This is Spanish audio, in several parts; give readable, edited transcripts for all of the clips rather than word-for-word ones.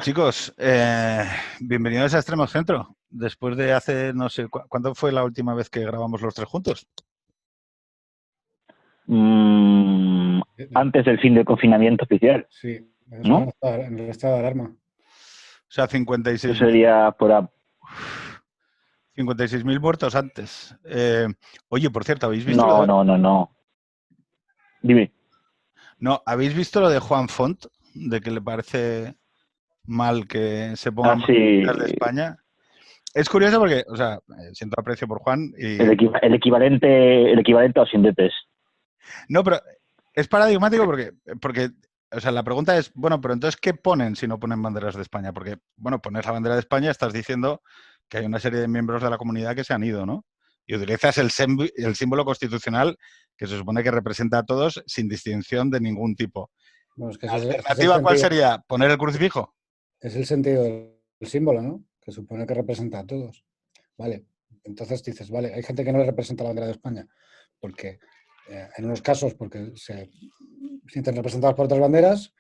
Chicos, bienvenidos a Extremo Centro. Después de hace, no sé, ¿cuándo fue la última vez que grabamos los tres juntos? Mm, Antes del fin del confinamiento oficial, Sí, eso ¿no? en el estado de alarma. O sea, Eso sería por... 56.000 muertos antes. Oye, por cierto, ¿habéis visto lo No, de, no, no, no. Dime. no, ¿habéis visto lo de Juan Font? De que le parece mal que se Ah, pongan banderas de sí, España. Es curioso porque, o sea, siento aprecio por Juan y... el equivalente a los indepes. No, pero es paradigmático porque, o sea, la pregunta es, bueno, pero entonces, ¿qué ponen si no ponen banderas de España? Porque, bueno, pones la bandera de España, estás diciendo que hay una serie de miembros de la comunidad que se han ido, ¿no? Y utilizas el símbolo constitucional que se supone que representa a todos sin distinción de ningún tipo. Bueno, es que ¿La ese es el alternativa cuál sentido, sería? ¿Poner el crucifijo? es el sentido del símbolo, ¿no? Que supone que representa a todos. Vale, entonces dices, vale, hay gente que no le representa la bandera de España, porque en unos casos porque se sienten representados por otras banderas,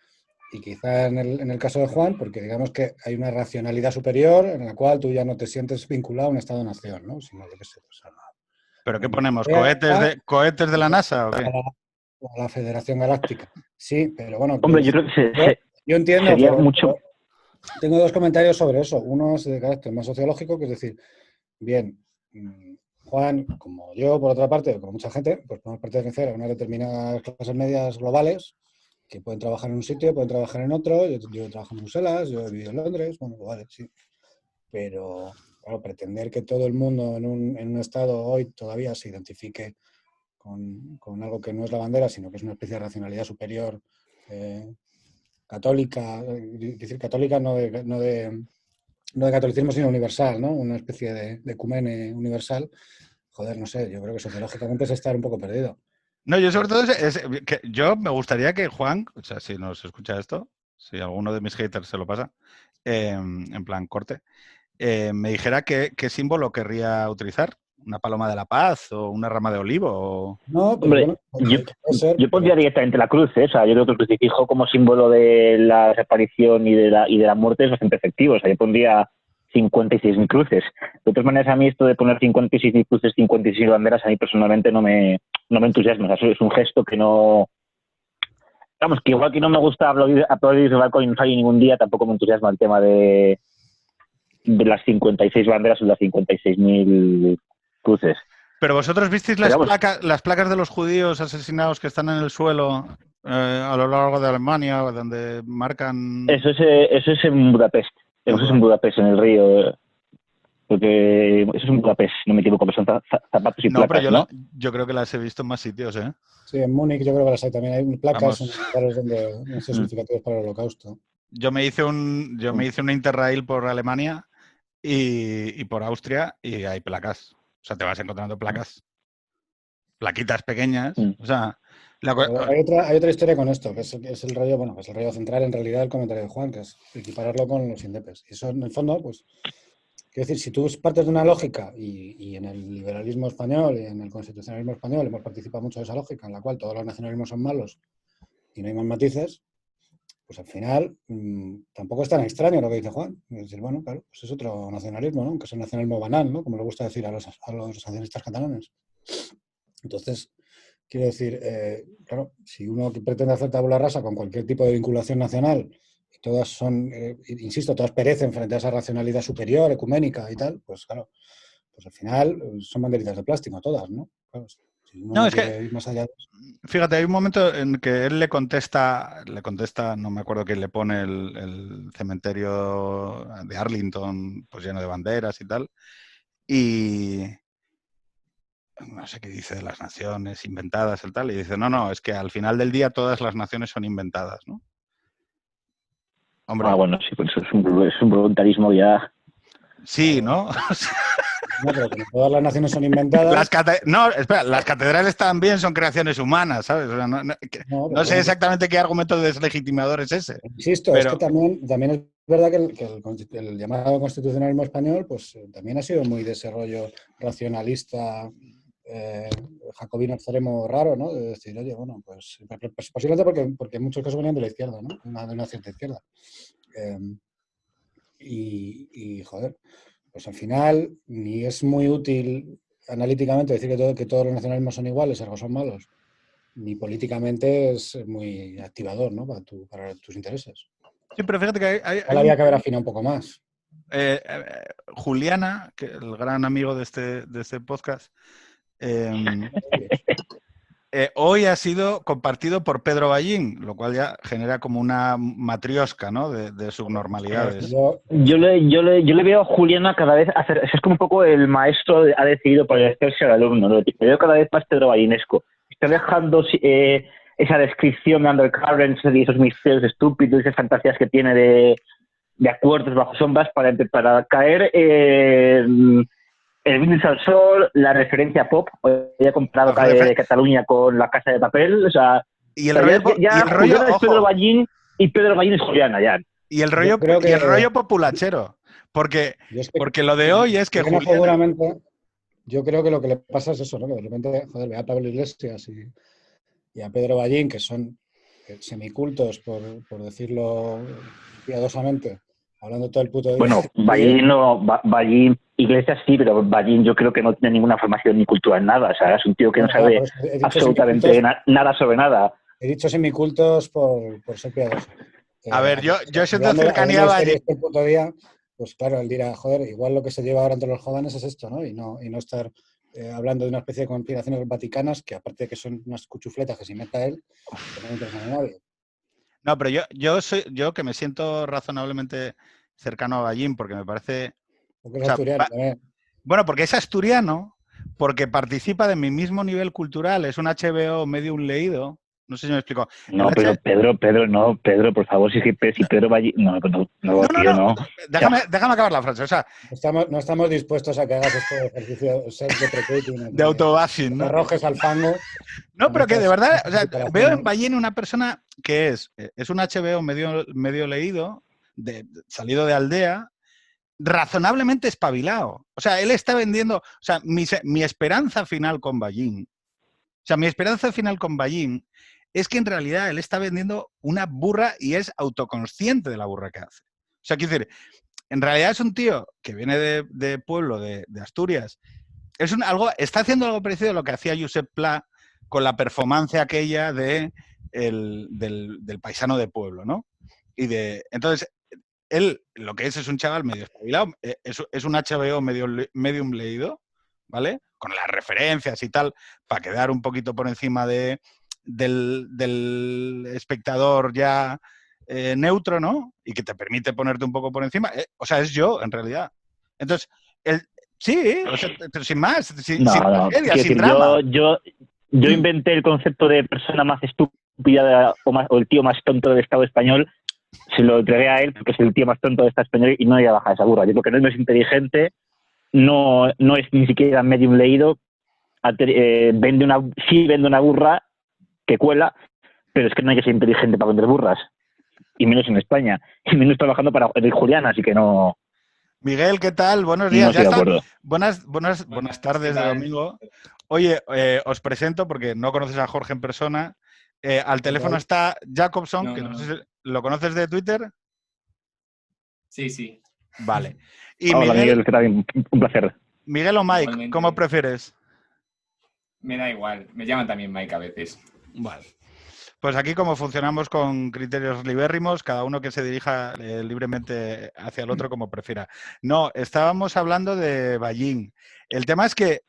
y quizá en el caso de Juan, porque digamos que hay una racionalidad superior en la cual tú ya no te sientes vinculado a un Estado-nación, ¿no? Sino, yo qué sé, pues ¿Pero a qué la Unión ponemos? Europea, ¿Cohetes de la NASA o qué? a la Federación Galáctica. Sí, pero bueno, quiero Hombre, yo decir, creo que yo, yo entiendo, sería pero mucho... tengo dos comentarios sobre eso. Uno es de carácter más sociológico, que es decir, bien, Juan, como yo, por otra parte, como mucha gente, pues podemos pertenecer a unas determinadas clases medias globales que pueden trabajar en un sitio, pueden trabajar en otro. Yo trabajo en Bruselas, yo he vivido en Londres, bueno, pues vale, sí. Pero, claro, pretender que todo el mundo en un estado hoy todavía se identifique con algo que no es la bandera, sino que es una especie de racionalidad superior eh, católica, decir católica no de catolicismo, sino universal, ¿no? Una especie de ecumene universal. Joder, no sé, yo creo que sociológicamente es estar un poco perdido. No, yo sobre todo que yo me gustaría que Juan, o sea, si nos escucha esto, si alguno de mis haters se lo pasa, en plan corte, me dijera qué símbolo querría utilizar. ¿Una paloma de la paz o una rama de olivo? No, pero Hombre, bueno, yo, que puede ser, yo pero pondría directamente la cruz, ¿eh? O sea, yo creo que el crucifijo como símbolo de la desaparición y de la muerte es bastante efectivo. O sea, yo pondría 56.000 cruces. De todas maneras, a mí esto de poner 56.000 cruces, 56 banderas, a mí personalmente no me entusiasma. O sea, es un gesto que no... Vamos, que igual que no me gusta aplaudir el balcón y no salir ningún día, tampoco me entusiasma el tema de las 56 banderas o las 56.000 cruces. Pero vosotros visteis Pero vamos, las placas de los judíos asesinados que están en el suelo a lo largo de Alemania, donde marcan... eso es en Budapest. En Eso es en Budapest. Budapest, en el río. Porque eso es en Budapest, no me equivoco, pero son zapatos y No, pero placas, ¿no? yo creo que las he visto en más sitios, ¿eh? sí, en Múnich yo creo que las hay también. Hay placas en Vamos, lugares donde han sido Mm, significativos para el holocausto. yo me mm. hice un Interrail por Alemania y por Austria y hay placas. O sea, te vas encontrando placas, plaquitas pequeñas. Mm. O sea, Pero hay otra historia con esto, que es el rollo, bueno, que es el rollo central en realidad del comentario de Juan, que es equipararlo con los indepes. Y eso, en el fondo, pues, quiero decir, si tú partes de una lógica, y en el liberalismo español y en el constitucionalismo español hemos participado mucho de esa lógica, en la cual todos los nacionalismos son malos y no hay más matices, pues al final tampoco es tan extraño lo que dice Juan. Es decir, bueno, claro, pues es otro nacionalismo, ¿no? Que es el nacionalismo banal, ¿no? Como le gusta decir a los nacionalistas catalanes. Entonces, quiero decir, claro, si uno pretende hacer tabula rasa con cualquier tipo de vinculación nacional, y todas son, insisto, todas perecen frente a esa racionalidad superior, ecuménica y tal, pues claro, pues al final son banderitas de plástico todas, ¿no? Claro, si uno no, no es que quiere ir más allá. fíjate, hay un momento en que él le contesta, no me acuerdo quién le pone el cementerio de Arlington, pues lleno de banderas y tal, y no sé qué dice de las naciones inventadas y tal, y dice, no, no, es que al final del día todas las naciones son inventadas, ¿no? Ah, Hombre, bueno, sí, pues eso es un voluntarismo ya. sí, Claro, ¿no? no, pero como todas las naciones son inventadas, No, espera, las catedrales también son creaciones humanas, ¿sabes? O sea, no, no pero sé bueno, exactamente qué argumento deslegitimador es ese, insisto, es que pero también es verdad que el llamado constitucionalismo español, pues también ha sido muy de ese rollo racionalista, eh, jacobino extremo raro, ¿no? De decir, oye, bueno, pues posiblemente porque en muchos casos venían de la izquierda, ¿no? De una cierta izquierda. Eh, joder, pues al final ni es muy útil analíticamente decir que todos los nacionalismos son iguales, ergo son malos, ni políticamente es muy activador, ¿no? Para tus intereses. Sí, pero fíjate que hay Había que haber afinado un poco más. Juliana, que el gran amigo de este podcast, hoy ha sido compartido por Pedro Ballín, lo cual ya genera como una matriosca, ¿no? de subnormalidades. Yo le veo a Juliana cada vez hacer, es como un poco el maestro ha decidido parecerse al alumno, ¿no? Le veo cada vez más Pedro Ballinesco. Está dejando esa descripción de undercurrents y esos misterios estúpidos, esas fantasías que tiene de acuerdos bajo sombras para caer el brindis al sol, la referencia pop. Hoy he comprado Cataluña con La Casa de Papel, o sea, y el rollo, Juliana es Pedro Ballín y Pedro Ballín es Juliana, ya. Y el rollo populachero, porque lo de hoy es que Juliana seguramente, yo creo que lo que le pasa es eso, ¿no? Que de repente, joder, ve a Pablo Iglesias y a Pedro Ballín, que son semicultos, por decirlo piadosamente, hablando todo el puto día. Bueno, Ballín no, Ballín, Iglesias sí, pero Ballín yo creo que no tiene ninguna formación ni cultura en nada. O sea, es un tío que no sabe absolutamente nada sobre nada. He dicho semicultos por ser piadoso. A ver, yo siento cercanía a Ballín. El puto día, pues claro, él dirá, joder, igual lo que se lleva ahora entre los jóvenes es esto, ¿no? Y no estar hablando de una especie de conspiraciones vaticanas que, aparte de que son unas cuchufletas que se inventa él, que no interesan a nadie. No, pero yo que me siento razonablemente cercano a Ballín, porque me parece... Porque es asturiano también. Bueno, porque es asturiano, porque participa de mi mismo nivel cultural, es un HBO medio un leído. No sé si me explico. No, pero Pedro, por favor, si Pedro Ballín... No. Déjame acabar la frase. O sea, no estamos dispuestos a que hagas este ejercicio self-deprecating. De autobashing, ¿no? Te arrojes al fango. No, pero que de verdad, o sea, veo en Ballín una persona que es un HBO medio leído, salido de aldea, razonablemente espabilado. O sea, él está vendiendo... O sea, mi esperanza final con Ballín... es que en realidad él está vendiendo una burra y es autoconsciente de la burra que hace. O sea, quiero decir, en realidad es un tío que viene de pueblo, de Asturias. Está haciendo algo parecido a lo que hacía Josep Pla con la performance aquella del paisano de pueblo, ¿no? Entonces, él lo que es un chaval medio espabilado, es un HBO medium leído, ¿vale? Con las referencias y tal, para quedar un poquito por encima del espectador ya neutro, ¿no? Y que te permite ponerte un poco por encima. O sea, es yo, en realidad. Entonces, sí, o sea, pero sin más, sin tragedia, sin drama. Yo inventé el concepto de persona más estúpida o el tío más tonto del Estado español. Se lo entregué a él porque es el tío más tonto del Estado español y no iba a bajar esa burra. Yo creo que no es inteligente, no es ni siquiera medium leído, vende una burra que cuela, pero es que no hay que ser inteligente para vender burras, y menos en España, y menos trabajando para Julián, así que no. Miguel, ¿qué tal? Buenos días. No buenas tardes de domingo. Oye, os presento, porque no conoces a Jorge en persona. Al teléfono está Jacobson, que no sé si lo conoces de Twitter. Sí. Vale. Y hola, Miguel, ¿qué tal? Un placer. Miguel o Mike, igualmente. ¿Cómo prefieres? Me da igual, me llaman también Mike a veces. Vale. Pues aquí, como funcionamos con criterios libérrimos, cada uno que se dirija libremente hacia el otro como prefiera. No, estábamos hablando de Ballín. El tema es que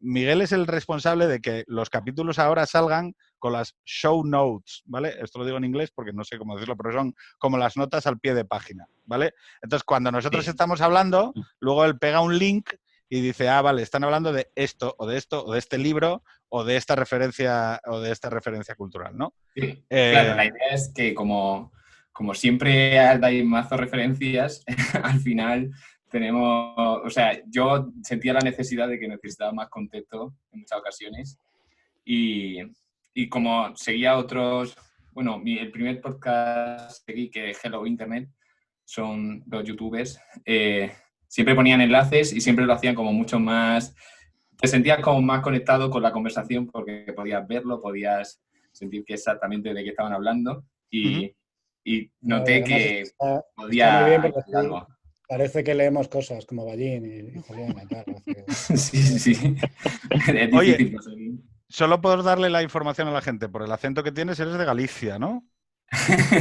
Miguel es el responsable de que los capítulos ahora salgan con las show notes, ¿vale? Esto lo digo en inglés porque no sé cómo decirlo, pero son como las notas al pie de página, ¿vale? Entonces, cuando nosotros estamos hablando, luego él pega un link y dice, vale, están hablando de esto, o de este libro, o de esta referencia cultural, ¿no? Sí, claro, la idea es que como siempre hay mazo referencias, al final tenemos, o sea, yo sentía la necesidad de que necesitaba más contexto en muchas ocasiones y como seguía otros, bueno, el primer podcast seguí, que es Hello Internet, son dos youtubers, siempre ponían enlaces y siempre lo hacían como mucho más, te sentías como más conectado con la conversación porque podías verlo, podías sentir que exactamente de qué estaban hablando y noté que podía está muy bien porque algo. Parece que leemos cosas como Ballín y Julián y tal. Sí. Es Oye, difícil conseguir. solo puedo darle la información a la gente. Por el acento que tienes, eres de Galicia, ¿no?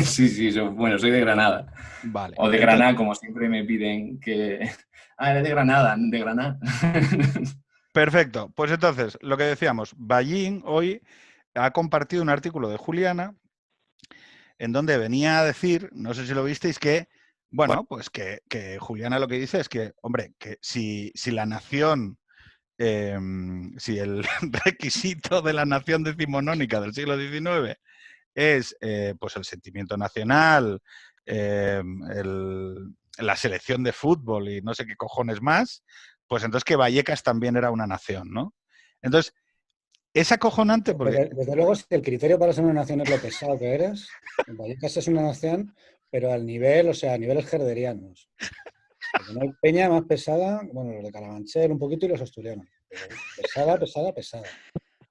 Sí, bueno, soy de Granada. Vale. O de Entonces, Granada, como siempre me piden que... Ah, eres de Granada, de Granada. perfecto. Pues entonces, lo que decíamos, Ballín hoy ha compartido un artículo de Juliana en donde venía a decir, no sé si lo visteis, que, bueno, pues que Juliana lo que dice es que, hombre, que si la nación, si el requisito de la nación decimonónica del siglo XIX es pues el sentimiento nacional, la selección de fútbol y no sé qué cojones más, pues entonces que Vallecas también era una nación, ¿no? Entonces, es acojonante porque... Desde luego, si el criterio para ser una nación es lo pesado que eres, Vallecas es una nación, pero al nivel, o sea, a niveles herderianos. Porque no hay peña más pesada, bueno, los de Carabanchel un poquito y los asturianos. Pero pesada, pesada, pesada.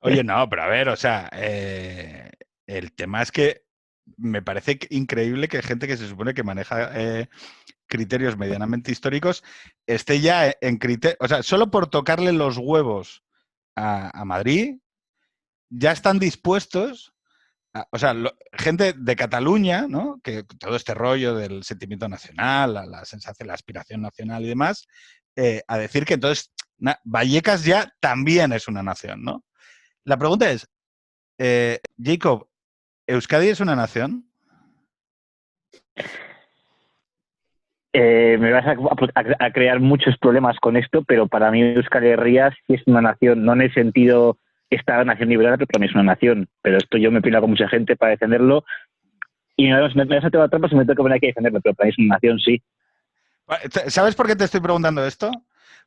Oye, no, pero a ver, o sea, el tema es que me parece increíble que gente que se supone que maneja criterios medianamente históricos esté ya en criterio, o sea, solo por tocarle los huevos a Madrid, ya están dispuestos, o sea, gente de Cataluña, ¿no? Que todo este rollo del sentimiento nacional, la sensación, la aspiración nacional y demás, a decir que entonces Vallecas ya también es una nación, ¿no? La pregunta es, Jacob, ¿Euskadi es una nación? Me vas a crear muchos problemas con esto, pero para mí Euskal Herria sí es una nación, no en el sentido esta nación liberal, pero también es una nación. Pero esto yo me peleo con mucha gente para defenderlo y me vas a tener trampas y me tengo que poner aquí a defenderlo, pero para mí es una nación, sí. ¿Sabes por qué te estoy preguntando esto?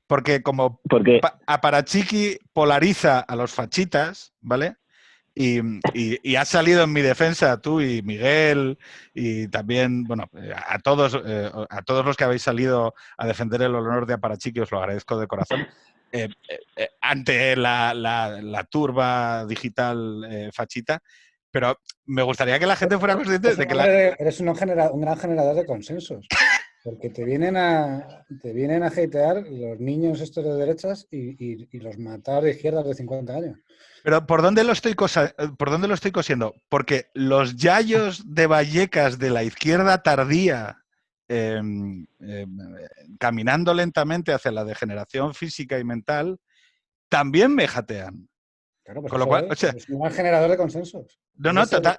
Porque como Porque, Aparachiqui polariza a los fachitas, ¿vale? Y has salido en mi defensa, tú y Miguel, y también, bueno, a todos los que habéis salido a defender el honor de Aparachiqui, os lo agradezco de corazón, ante la turba digital fachita, pero me gustaría que la gente fuera consciente de que Eres un gran generador de consensos. Porque te vienen a hatear los niños estos de derechas y los matados de izquierdas de 50 años. Pero ¿por dónde lo estoy cosiendo? Porque los yayos de Vallecas de la izquierda tardía, eh, eh, caminando lentamente hacia la degeneración física y mental, también me jatean. Claro, pues Con lo eso cual, o sea, es un gran generador de consensos. no, total.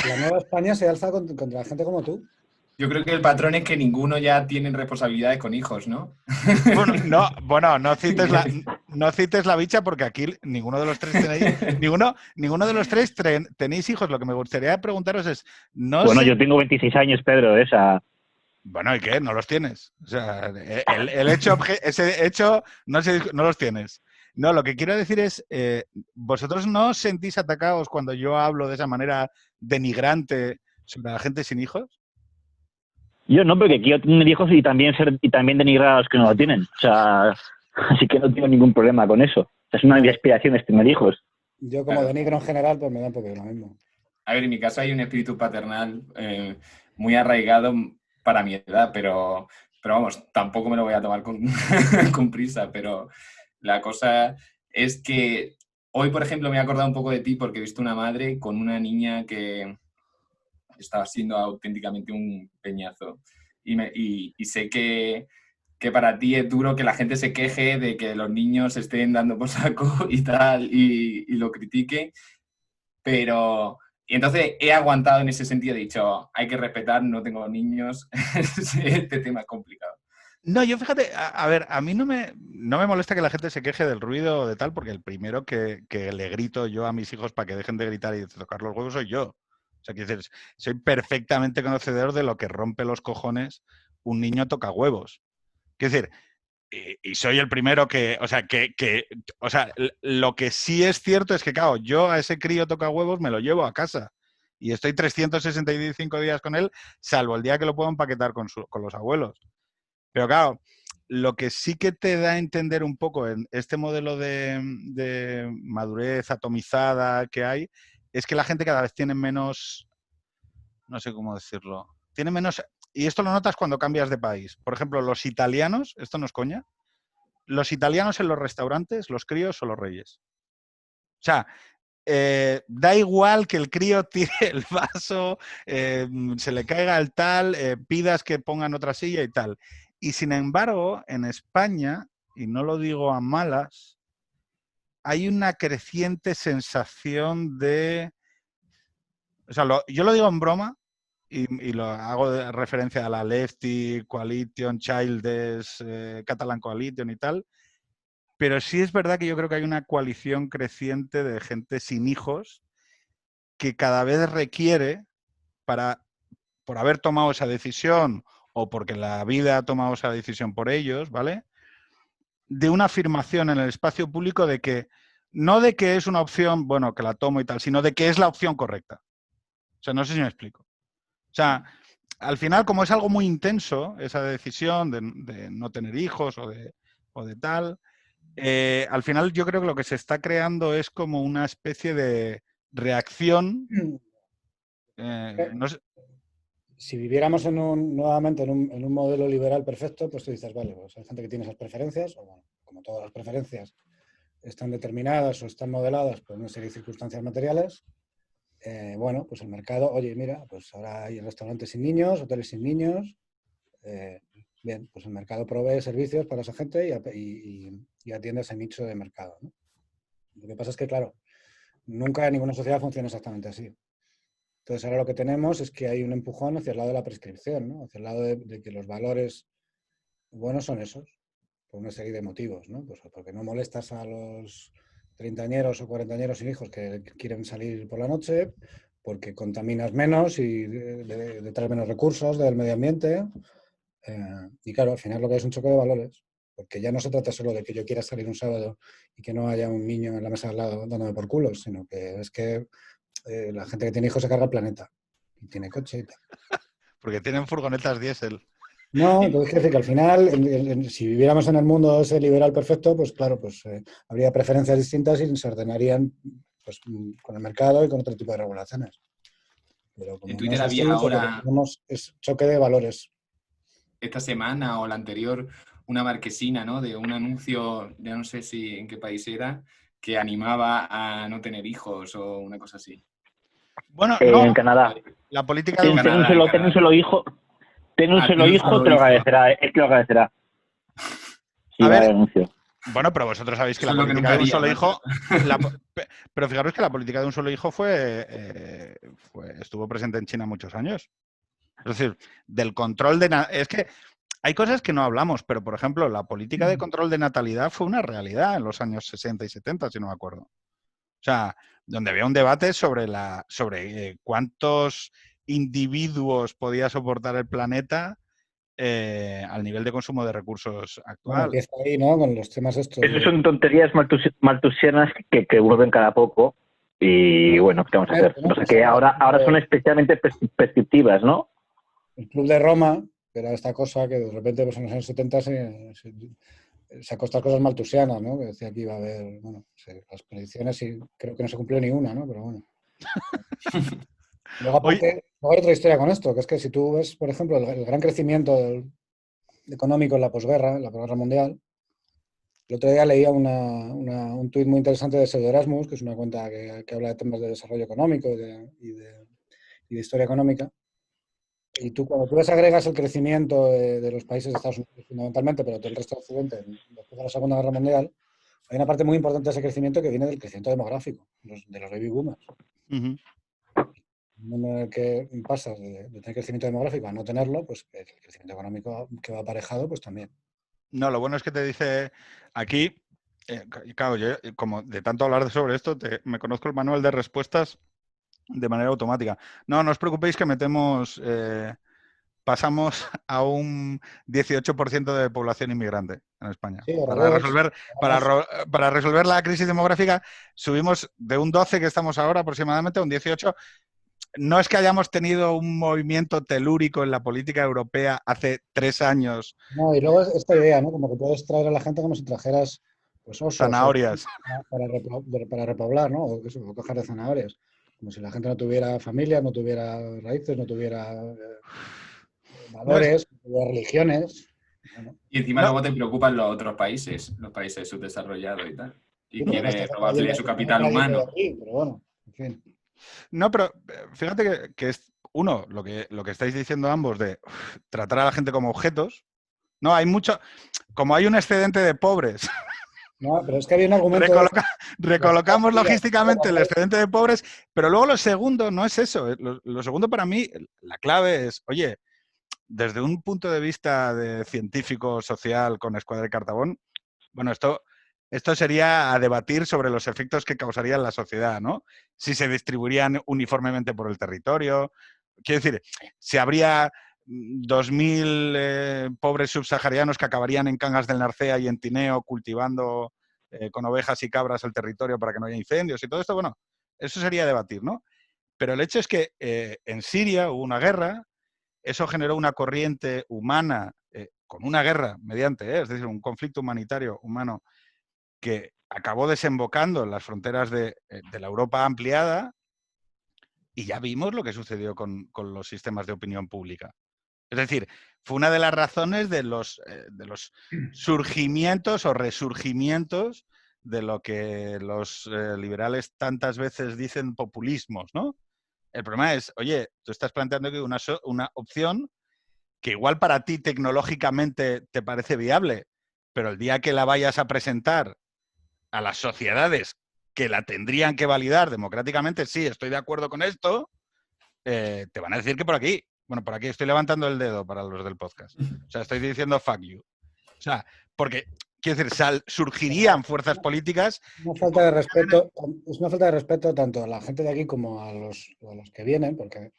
La nueva España se alza contra la gente como tú. Yo creo que el patrón es que ninguno ya tiene responsabilidades con hijos, ¿no? Bueno, no cites la bicha porque aquí ninguno de los tres tenéis, ninguno de los tres tenéis hijos. Lo que me gustaría preguntaros es, no bueno, sé. yo tengo 26 años, Pedro, esa... Bueno, ¿y qué? No los tienes. O sea, ese hecho no los tienes. No, lo que quiero decir es, ¿vosotros no os sentís atacados cuando yo hablo de esa manera denigrante sobre la gente sin hijos? Yo no, porque quiero tener hijos y también denigrar a los que no lo tienen. O sea, así que no tengo ningún problema con eso. O sea, es una de mis aspiraciones tener hijos. Yo como denigro en general, pues me da un poco lo mismo. A ver, en mi caso hay un espíritu paternal muy arraigado para mi edad, pero vamos, tampoco me lo voy a tomar con, con prisa, pero la cosa es que hoy, por ejemplo, me he acordado un poco de ti porque he visto una madre con una niña que estaba siendo auténticamente un peñazo. Y sé que para ti es duro que la gente se queje de que los niños estén dando por saco y tal, y lo critique, pero... Y entonces he aguantado en ese sentido, he dicho, hay que respetar, no tengo niños, este tema es complicado. No, yo fíjate, a ver, a mí no me molesta que la gente se queje del ruido o de tal, porque el primero que le grito yo a mis hijos para que dejen de gritar y de tocar los huevos soy yo. O sea, quiero decir, soy perfectamente conocedor de lo que rompe los cojones un niño toca huevos. Quiero decir, y soy el primero o sea, lo que sí es cierto es que, claro, yo a ese crío toca huevos me lo llevo a casa y estoy 365 días con él, salvo el día que lo puedo empaquetar con los abuelos. Pero claro, lo que sí que te da a entender un poco en este modelo de madurez atomizada que hay, es que la gente cada vez tiene menos, no sé cómo decirlo, tiene menos y esto lo notas cuando cambias de país. Por ejemplo, los italianos, esto no es coña, los italianos en los restaurantes, los críos son los reyes. O sea, da igual que el crío tire el vaso, se le caiga el tal, pidas que pongan otra silla y tal. Y sin embargo, en España, y no lo digo a malas, hay una creciente sensación de... O sea, yo lo digo en broma y lo hago de referencia a la Lefty Coalition, Childes, Catalan Coalition y tal, pero sí es verdad que yo creo que hay una coalición creciente de gente sin hijos que cada vez requiere, por haber tomado esa decisión o porque la vida ha tomado esa decisión por ellos, ¿vale? De una afirmación en el espacio público de que, no de que es una opción, bueno, que la tomo y tal, sino de que es la opción correcta. O sea, no sé si me explico. O sea, al final, como es algo muy intenso, esa decisión de no tener hijos o de tal, al final yo creo que lo que se está creando es como una especie de reacción. No sé. Si viviéramos nuevamente en un modelo liberal perfecto, pues tú dices, vale, pues hay gente que tiene esas preferencias, o bueno, como todas las preferencias están determinadas o están modeladas por una serie de circunstancias materiales, bueno, pues el mercado, oye, mira, pues ahora hay restaurantes sin niños, hoteles sin niños, bien, pues el mercado provee servicios para esa gente y atiende a ese nicho de mercado, ¿no? Lo que pasa es que, claro, nunca ninguna sociedad funciona exactamente así. Entonces ahora lo que tenemos es que hay un empujón hacia el lado de la prescripción, ¿no? Hacia el lado de que los valores buenos son esos, por una serie de motivos, ¿no? Pues porque no molestas a los treintañeros o cuarentañeros sin hijos que quieren salir por la noche, porque contaminas menos y traes menos recursos del medio ambiente. Y claro, al final lo que es un choque de valores, porque ya no se trata solo de que yo quiera salir un sábado y que no haya un niño en la mesa al lado dándome por culo, sino que es que la gente que tiene hijos se carga el planeta y tiene coche y tal. Porque tienen furgonetas diésel. No, entonces quiere decir que al final, si viviéramos en el mundo ese liberal perfecto, pues claro, pues habría preferencias distintas y se ordenarían pues, con el mercado y con otro tipo de regulaciones. Pero En como no Twitter es así, había pues lo que ahora, tenemos es choque de valores. esta semana o la anterior, una marquesina, ¿no? De un anuncio, ya no sé si en qué país era, que animaba a no tener hijos o una cosa así. Bueno, no, En Canadá. la política de En un Ten Canadá, en un Canadá. solo hijo. Ten un solo Tiene un hijo, solo te lo hijo. agradecerá. Él te lo agradecerá. Si A va al ver, anuncio. bueno, pero vosotros sabéis que Eso la es lo que política nunca de un haría, solo macho. hijo, pero fijaros que la política de un solo hijo estuvo presente en China muchos años. Es decir, del control es que hay cosas que no hablamos, pero por ejemplo, la política de control de natalidad fue una realidad en los años 60 y 70, si no me acuerdo. O sea, donde había un debate sobre cuántos individuos podía soportar el planeta al nivel de consumo de recursos Bueno, actual. empieza ahí, ¿no? Con los temas estos Esas de... son tonterías maltusianas que vuelven cada poco. Y bueno, ¿qué vamos a hacer? ¿no? O sea que ahora son especialmente prescriptivas, ¿no? El Club de Roma, que era esta cosa que de repente pues, en los años 70 sacó estas cosas maltusianas, ¿no? Que decía que iba a haber, bueno, las predicciones y creo que no se cumplió ni una, ¿no? Pero bueno. Luego Hoy, aparte, luego hay otra historia con esto, que es que si tú ves, por ejemplo, el gran crecimiento económico en la posguerra, en la posguerra mundial, el otro día leía un tuit muy interesante de Pseudo Erasmus, que es una cuenta que habla de temas de desarrollo económico y de historia económica. Y tú, cuando tú desagregas el crecimiento de los países de Estados Unidos fundamentalmente, pero del resto de Occidente, después de la Segunda Guerra Mundial, hay una parte muy importante de ese crecimiento que viene del crecimiento demográfico, de los baby boomers. uh-huh. Un mundo en el que pasas de tener crecimiento demográfico a no tenerlo, pues el crecimiento económico que va aparejado, pues también. No, lo bueno es que te dice aquí, claro, yo como de tanto hablar sobre esto, me conozco el manual de respuestas de manera automática. No os preocupéis que pasamos a un 18% de población inmigrante en España. Sí, Para resolver la crisis demográfica, subimos de un 12 que estamos ahora aproximadamente a un 18. No es que hayamos tenido un movimiento telúrico en la política europea hace 3 años. No, y luego esta idea, ¿no? Como que puedes traer a la gente como si trajeras pues, osos o Zanahorias. para repoblar, ¿no? O cajas de zanahorias. Como si la gente no tuviera familia, no tuviera raíces, no tuviera valores, de religiones. Bueno, Y encima No, luego te preocupan los otros países, los países subdesarrollados y tal. Y sí, pero no quiere estás robarle su capital trayendo de humano. aquí, pero bueno, en fin. no, pero fíjate que es, uno, lo que estáis diciendo ambos de tratar a la gente como objetos. No, hay mucho, como hay un excedente de pobres, No, pero es que había un argumento de recoloca- recolocamos logísticamente el excedente de pobres, pero luego lo segundo no es eso. Lo segundo para mí, la clave es, oye, desde un punto de vista de científico social con escuadra y cartabón, bueno, esto sería a debatir sobre los efectos que causaría en la sociedad, ¿no? Si se distribuirían uniformemente por el territorio. Quiero decir, si habría 2.000 pobres subsaharianos que acabarían en Cangas del Narcea y en Tineo cultivando con ovejas y cabras el territorio para que no haya incendios y todo esto, bueno, eso sería debatir, ¿no? Pero el hecho es que en Siria hubo una guerra, eso generó una corriente humana con una guerra mediante, es decir, un conflicto humanitario humano que acabó desembocando en las fronteras de la Europa ampliada y ya vimos lo que sucedió con los sistemas de opinión pública. Es decir, fue una de las razones de los surgimientos o resurgimientos de lo que los liberales tantas veces dicen populismos, ¿no? El problema es, oye, tú estás planteando que una opción que igual para ti tecnológicamente te parece viable, pero el día que la vayas a presentar a las sociedades que la tendrían que validar democráticamente, sí, estoy de acuerdo con esto, te van a decir que por aquí. Bueno, por aquí estoy levantando el dedo para los del podcast. O sea, estoy diciendo fuck you. O sea, porque, quiero decir, surgirían fuerzas políticas. Una falta de respeto, es una falta de respeto tanto a la gente de aquí como a los que vienen, porque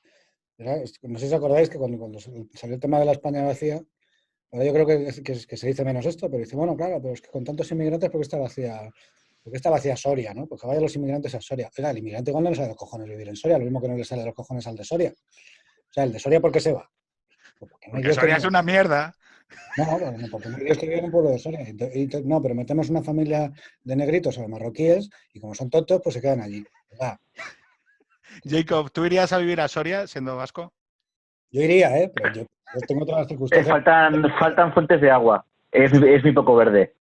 no sé si os acordáis que cuando salió el tema de la España vacía, ahora yo creo que se dice menos esto, pero dice, bueno, claro, pero es que con tantos inmigrantes, ¿por qué está vacía Soria, ¿no? Porque vayan los inmigrantes a Soria. Oiga, el inmigrante igual no le sale de los cojones vivir en Soria, lo mismo que no le sale de los cojones al de Soria. O sea, el de Soria, ¿por qué se va? Pues porque no hay Porque Dios que Soria viva. es una mierda. No, porque no hay Dios que viva en un pueblo de Soria. No, pero metemos una familia de negritos o de marroquíes y como son tontos, pues se quedan allí. Oiga, Jacob, ¿tú irías a vivir a Soria siendo vasco? yo iría, ¿eh? Pero yo tengo otras las circunstancias. Faltan fuentes de agua. Es muy poco verde.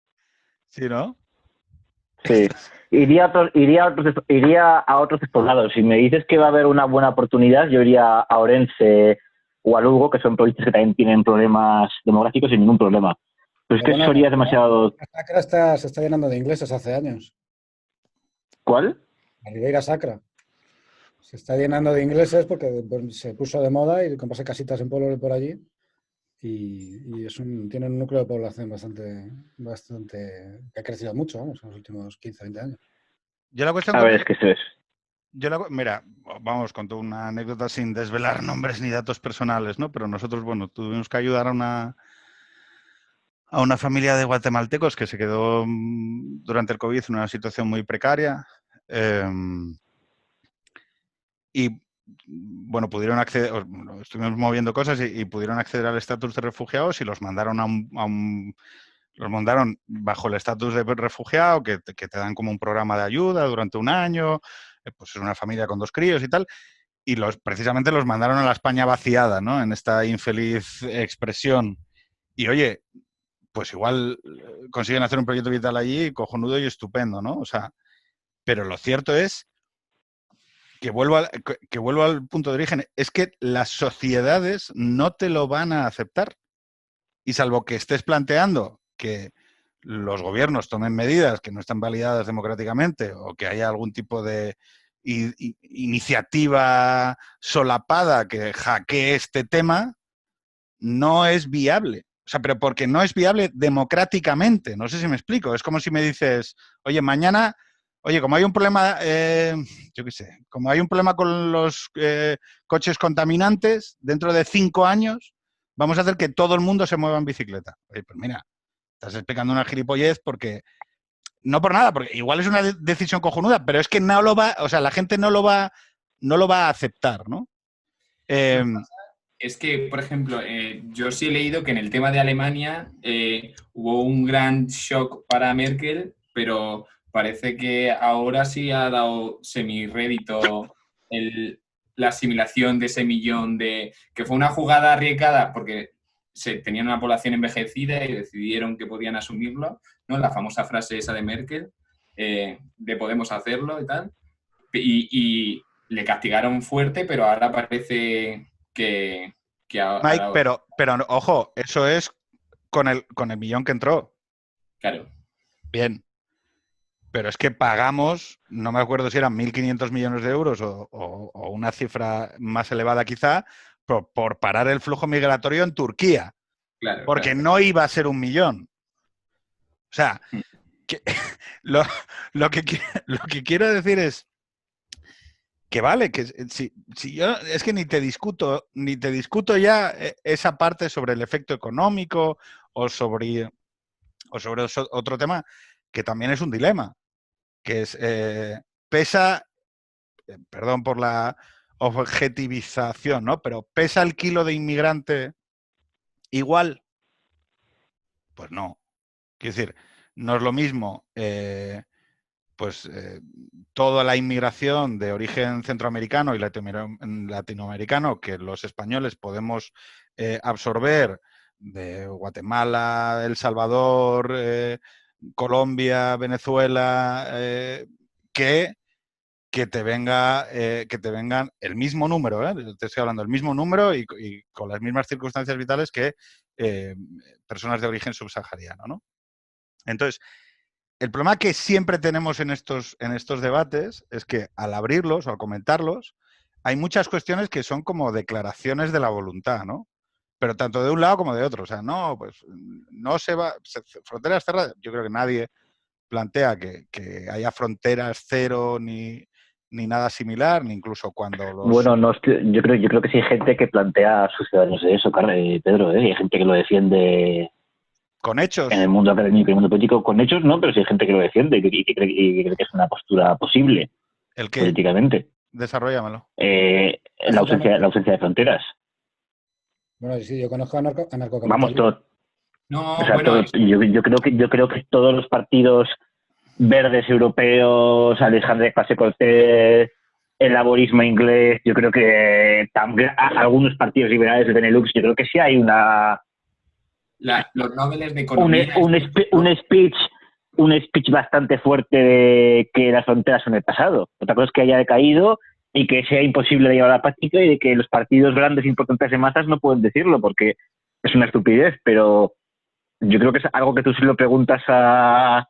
Sí, ¿no? Sí. Iría a otros poblados. Si me dices que va a haber una buena oportunidad, yo iría a Orense o a Lugo, que son provincias que también tienen problemas demográficos sin ningún problema. Pero es que Bueno, Soria es demasiado... la Sacra se está llenando de ingleses hace años. ¿Cuál? La Ribeira Sacra. Se está llenando de ingleses porque se puso de moda y comprarse casitas en pueblos por allí. Y tiene un núcleo de población bastante que ha crecido mucho, vamos, en los últimos 15, 20 años. Yo la cuestión A ver, es que eso es. Mira, vamos, con una anécdota sin desvelar nombres ni datos personales, ¿no? Pero nosotros, bueno, tuvimos que ayudar a una familia de guatemaltecos que se quedó durante el COVID en una situación muy precaria. Y bueno, pudieron acceder, estuvimos moviendo cosas y pudieron acceder al estatus de refugiados y los mandaron los mandaron bajo el estatus de refugiado, que te dan como un programa de ayuda durante un año, pues es una familia con 2 críos y tal, y precisamente los mandaron a la España vaciada, ¿no? En esta infeliz expresión. Y oye, pues igual consiguen hacer un proyecto vital allí cojonudo y estupendo, ¿no? O sea, pero lo cierto es que vuelvo al punto de origen, es que las sociedades no te lo van a aceptar. Y salvo que estés planteando que los gobiernos tomen medidas que no están validadas democráticamente o que haya algún tipo de iniciativa solapada que hackee este tema, no es viable. O sea, pero porque no es viable democráticamente. No sé si me explico. Es como si me dices, oye, mañana, oye, como hay un problema, yo qué sé, como hay un problema con los coches contaminantes, dentro de 5 años vamos a hacer que todo el mundo se mueva en bicicleta. Oye, pues mira, estás explicando una gilipollez porque, no por nada, porque igual es una decisión cojonuda, pero es que no lo va, o sea, la gente no lo va a aceptar, ¿no? Es que, por ejemplo, yo sí he leído que en el tema de Alemania hubo un gran shock para Merkel, pero parece que ahora sí ha dado semi-rédito la asimilación de ese millón que fue una jugada arriesgada porque tenían una población envejecida y decidieron que podían asumirlo, ¿no? La famosa frase esa de Merkel, de podemos hacerlo y tal. Y le castigaron fuerte, pero ahora parece que Mike, ahora... pero ojo, eso es con el millón que entró. Claro. Bien. Pero es que pagamos, no me acuerdo si eran 1.500 millones de euros o una cifra más elevada quizá, por parar el flujo migratorio en Turquía. Claro, porque claro. no iba a ser 1 millón. O sea, que, lo que quiero decir es que vale, que si yo es que ni te discuto ya esa parte sobre el efecto económico o sobre otro tema que también es un dilema, que es pesa, perdón por la objetivización, ¿no? Pero ¿pesa el kilo de inmigrante igual? Pues no. Quiero decir, no es lo mismo toda la inmigración de origen centroamericano y latinoamericano que los españoles podemos absorber de Guatemala, El Salvador, Colombia, Venezuela, que te vengan el mismo número, te estoy hablando del mismo número y con las mismas circunstancias vitales que personas de origen subsahariano, ¿no? Entonces, el problema que siempre tenemos en estos debates es que al abrirlos o al comentarlos, hay muchas cuestiones que son como declaraciones de la voluntad, ¿no? Pero tanto de un lado como de otro. O sea, no, pues no se va. Fronteras cerradas, yo creo que nadie plantea que haya fronteras cero ni nada similar, ni incluso cuando los... Bueno, no, yo creo que sí hay gente que plantea a sus ciudadanos eso, Pedro, y hay gente que lo defiende con hechos. En el mundo académico y el mundo político, con hechos no, pero sí hay gente que lo defiende y que cree que es una postura posible. ¿El qué? Políticamente. Desarróllamelo. La ausencia de fronteras. Bueno, sí, yo conozco anarcocapitalismo. Vamos, todo. No, O sea, bueno... yo creo que todos los partidos verdes europeos, Alexandre Pase Cortés, el laborismo inglés, yo creo que algunos partidos liberales de Benelux, yo creo que sí hay los nobles de economía... un speech bastante fuerte de que las fronteras son el pasado. Otra cosa es que haya decaído y que sea imposible de llevar a la práctica y de que los partidos grandes importantes de masas no pueden decirlo porque es una estupidez, pero yo creo que es algo que tú se lo preguntas a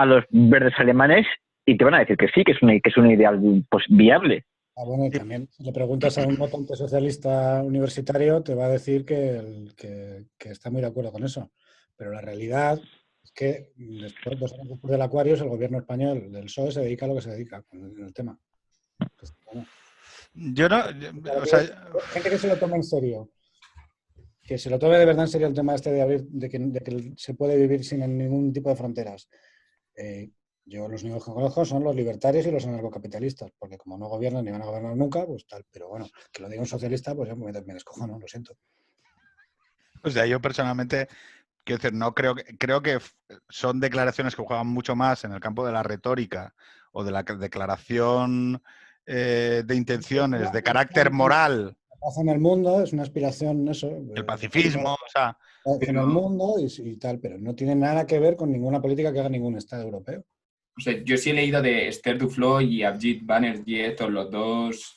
los verdes alemanes y te van a decir que sí, que es un ideal pues, viable. Bueno, y también si le preguntas a un votante socialista universitario, te va a decir que está muy de acuerdo con eso. Pero la realidad es que después, 2 años después del Aquarius, el gobierno español del PSOE se dedica a lo que se dedica en el tema. Yo no... gente que se lo tome en serio. Que se lo tome de verdad en serio el tema este de que se puede vivir sin ningún tipo de fronteras. Yo los únicos que conozco son los libertarios y los anarcocapitalistas, porque como no gobiernan ni van a gobernar nunca, pues tal. Pero bueno, que lo diga un socialista, pues yo me descojono, lo siento. O sea, yo personalmente, quiero decir, no creo que son declaraciones que juegan mucho más en el campo de la retórica o de la declaración de intenciones, de carácter moral. La paz en el mundo es una aspiración, eso. El pacifismo, o sea... En el mundo y tal, pero no tiene nada que ver con ninguna política que haga ningún Estado europeo. O sea, yo sí he leído de Esther Duflo y Abhijit Banerjee, los dos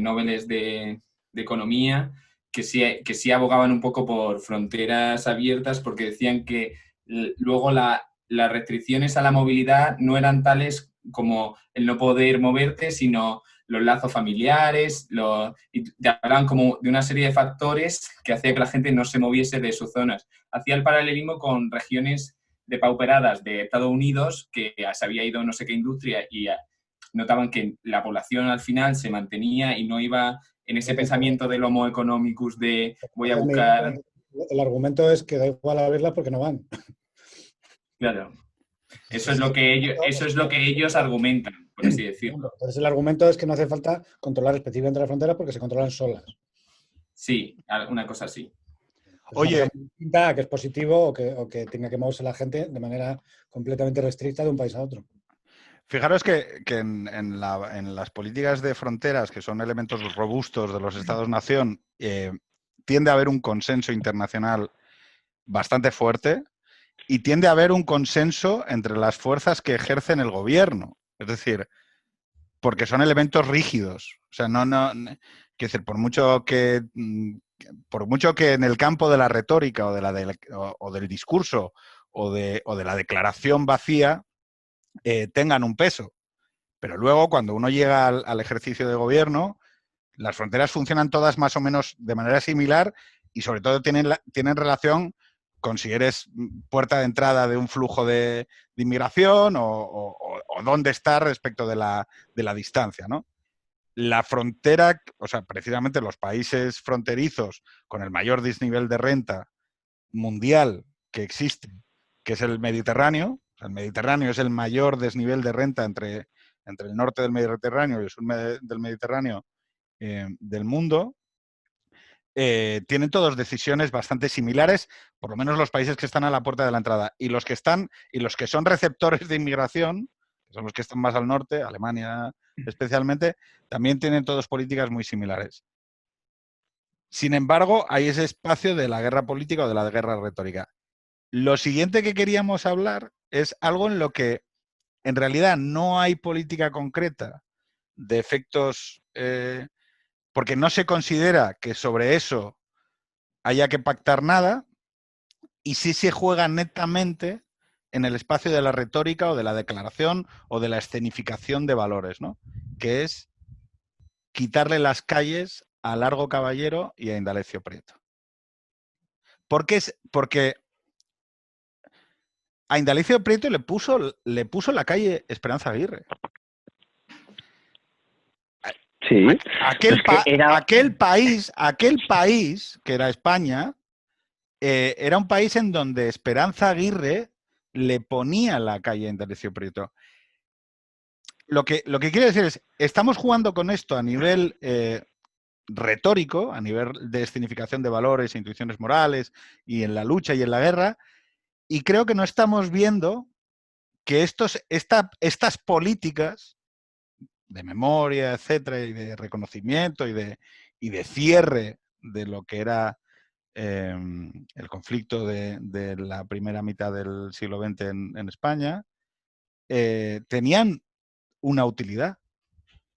nobeles de economía, que sí abogaban un poco por fronteras abiertas porque decían que luego las restricciones a la movilidad no eran tales como el no poder moverte, sino los lazos familiares, y hablaban como de una serie de factores que hacía que la gente no se moviese de sus zonas. Hacía el paralelismo con regiones depauperadas de Estados Unidos que se había ido no sé qué industria y notaban que la población al final se mantenía y no iba en ese pensamiento del homo economicus de voy a buscar... El argumento es que da igual abrirlas porque no van. Claro. Eso es lo que ellos argumentan, por así decirlo. Entonces el argumento es que no hace falta controlar específicamente las fronteras porque se controlan solas. Sí, una cosa así. Oye, que es positivo o que tenga que moverse la gente de manera completamente restricta de un país a otro. Fijaros que en las políticas de fronteras, que son elementos robustos de los Estados-nación, tiende a haber un consenso internacional bastante fuerte y tiende a haber un consenso entre las fuerzas que ejercen el gobierno. Es decir, porque son elementos rígidos. O sea, quiero decir, por mucho que en el campo de la retórica o del discurso o de la declaración vacía tengan un peso. Pero luego, cuando uno llega al ejercicio de gobierno, las fronteras funcionan todas más o menos de manera similar y sobre todo tienen relación con si eres puerta de entrada de un flujo de inmigración o dónde está respecto de la distancia, ¿no? La frontera, o sea, precisamente los países fronterizos con el mayor desnivel de renta mundial que existe, que es el Mediterráneo. O sea, el Mediterráneo es el mayor desnivel de renta entre el norte del Mediterráneo y el sur del Mediterráneo del mundo. Tienen todos decisiones bastante similares, por lo menos los países que están a la puerta de la entrada. Y los que son receptores de inmigración, que son los que están más al norte, Alemania especialmente, también tienen todos políticas muy similares. Sin embargo, hay ese espacio de la guerra política o de la guerra retórica. Lo siguiente que queríamos hablar es algo en lo que en realidad no hay política concreta de efectos, porque no se considera que sobre eso haya que pactar nada, y sí se juega netamente en el espacio de la retórica o de la declaración o de la escenificación de valores, ¿no? Que es quitarle las calles a Largo Caballero y a Indalecio Prieto. Porque a Indalecio Prieto le puso la calle Esperanza Aguirre. Sí. Aquel país, que era España, era un país en donde Esperanza Aguirre le ponía la calle a Indalecio Prieto. Lo que quiero decir es, estamos jugando con esto a nivel retórico, a nivel de escenificación de valores e intuiciones morales, y en la lucha y en la guerra, y creo que no estamos viendo que estas políticas de memoria, etcétera, y de reconocimiento y de cierre de lo que era el conflicto de la primera mitad del siglo XX en España, tenían una utilidad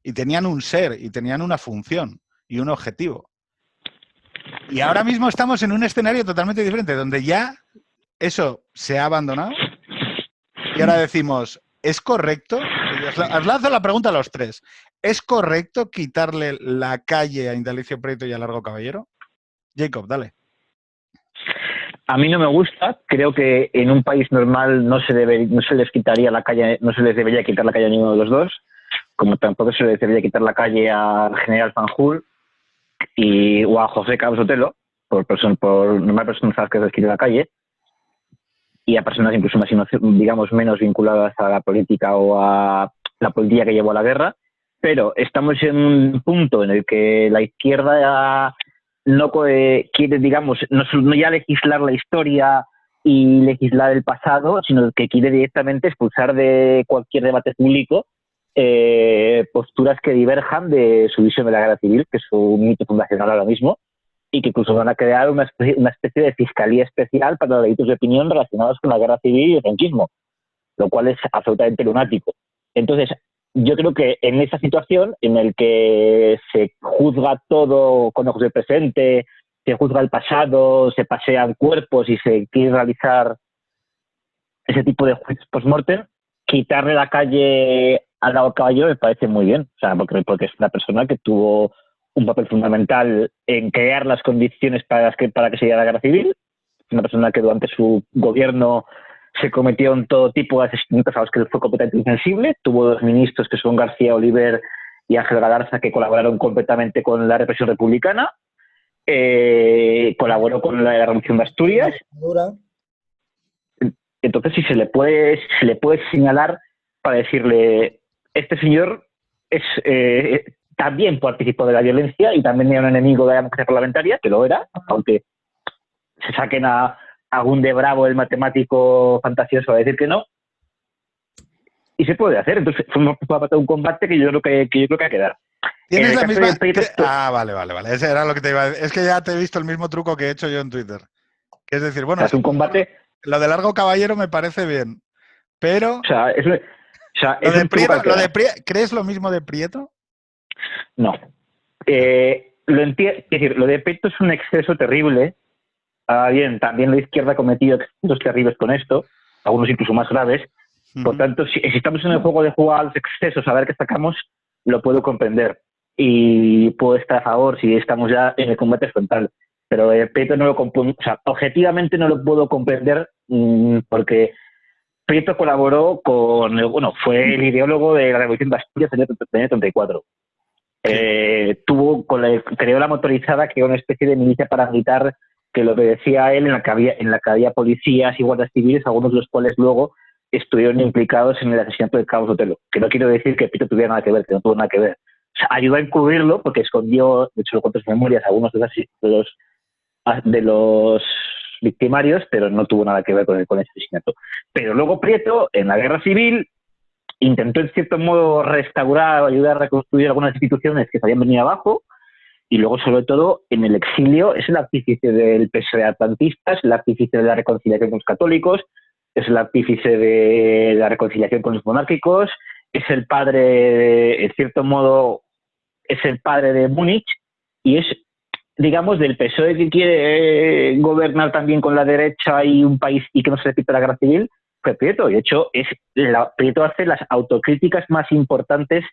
y tenían un ser y tenían una función y un objetivo. Y ahora mismo estamos en un escenario totalmente diferente, donde ya eso se ha abandonado y ahora decimos, ¿es correcto? Os lanzo la pregunta a los tres. ¿Es correcto quitarle la calle a Indalecio Prieto y a Largo Caballero? Jacob, dale. A mí no me gusta. Creo que en un país normal no se les quitaría la calle, no se les debería quitar la calle a ninguno de los dos, como tampoco se les debería quitar la calle al general Fanjul o a José Carlos Sotelo, por normal personas a las que se les quite la calle, y a personas incluso más, digamos, menos vinculadas a la política o a la política que llevó a la guerra. Pero estamos en un punto en el que la izquierda no quiere, digamos, no ya legislar la historia y legislar el pasado, sino que quiere directamente expulsar de cualquier debate público posturas que diverjan de su visión de la guerra civil, que es su mito fundacional ahora mismo, y que incluso van a crear una especie de fiscalía especial para los delitos de opinión relacionados con la guerra civil y el franquismo, lo cual es absolutamente lunático. Entonces, yo creo que en esa situación en el que se juzga todo con ojos del presente, se juzga el pasado, se pasean cuerpos y se quiere realizar ese tipo de juicios post-mortem, quitarle la calle al Largo Caballero me parece muy bien, o sea, porque es una persona que tuvo un papel fundamental en crear las condiciones para que se diera la guerra civil, una persona que durante su gobierno se cometieron todo tipo de asesinatos a los que él fue completamente insensible. Tuvo dos ministros que son García Oliver y Ángel Galarza, que colaboraron completamente con la represión republicana. Colaboró con la Revolución de Asturias. Entonces, si se le puede señalar para decirle, este señor también participó de la violencia y también era un enemigo de la democracia parlamentaria, que lo era, aunque se saquen a Gunde Bravo, el matemático fantasioso, a decir que no. y se puede hacer. Entonces fue un combate que yo creo que va a quedar. ¿Tienes la misma? Prieto, Vale. Ese era lo que te iba a decir. Es que ya te he visto el mismo truco que he hecho yo en Twitter. Que es decir, bueno, es un combate. Lo de Largo Caballero me parece bien, pero. O sea, lo de Prieto, ¿crees lo mismo de Prieto? No. Lo entiendo. Es decir, lo de Prieto es un exceso terrible. Bien, también la izquierda ha cometido excesos terribles con esto, algunos incluso más graves. Por tanto, si estamos en el juego de jugar a los excesos, a ver qué sacamos, lo puedo comprender. Y puedo estar a favor si estamos ya en el combate frontal. Pero Prieto no lo comprendo, o sea, objetivamente no lo puedo comprender porque Prieto colaboró con, bueno, fue el ideólogo de la Revolución de Asturias en el año 34. Creó la motorizada, que era una especie de milicia paramilitar que lo obedecía a él, en la que había policías y guardias civiles, algunos de los cuales luego estuvieron implicados en el asesinato de Carlos Sotelo. Que no quiero decir que Prieto tuviera nada que ver, que no tuvo nada que ver. O sea, ayudó a encubrirlo porque escondió, de hecho lo cuento en sus memorias, algunos de los victimarios, pero no tuvo nada que ver con ese asesinato. Pero luego Prieto, en la guerra civil, intentó en cierto modo restaurar o ayudar a reconstruir algunas instituciones que se habían venido abajo, y luego, sobre todo, en el exilio, es el artífice del PSOE atlantista, es el artífice de la reconciliación con los católicos, es el artífice de la reconciliación con los monárquicos, es el padre, en cierto modo, es el padre de Múnich, y es, digamos, del PSOE que quiere gobernar también con la derecha y un país y que no se repita la guerra civil, fue Prieto. Y de hecho, Prieto hace las autocríticas más importantes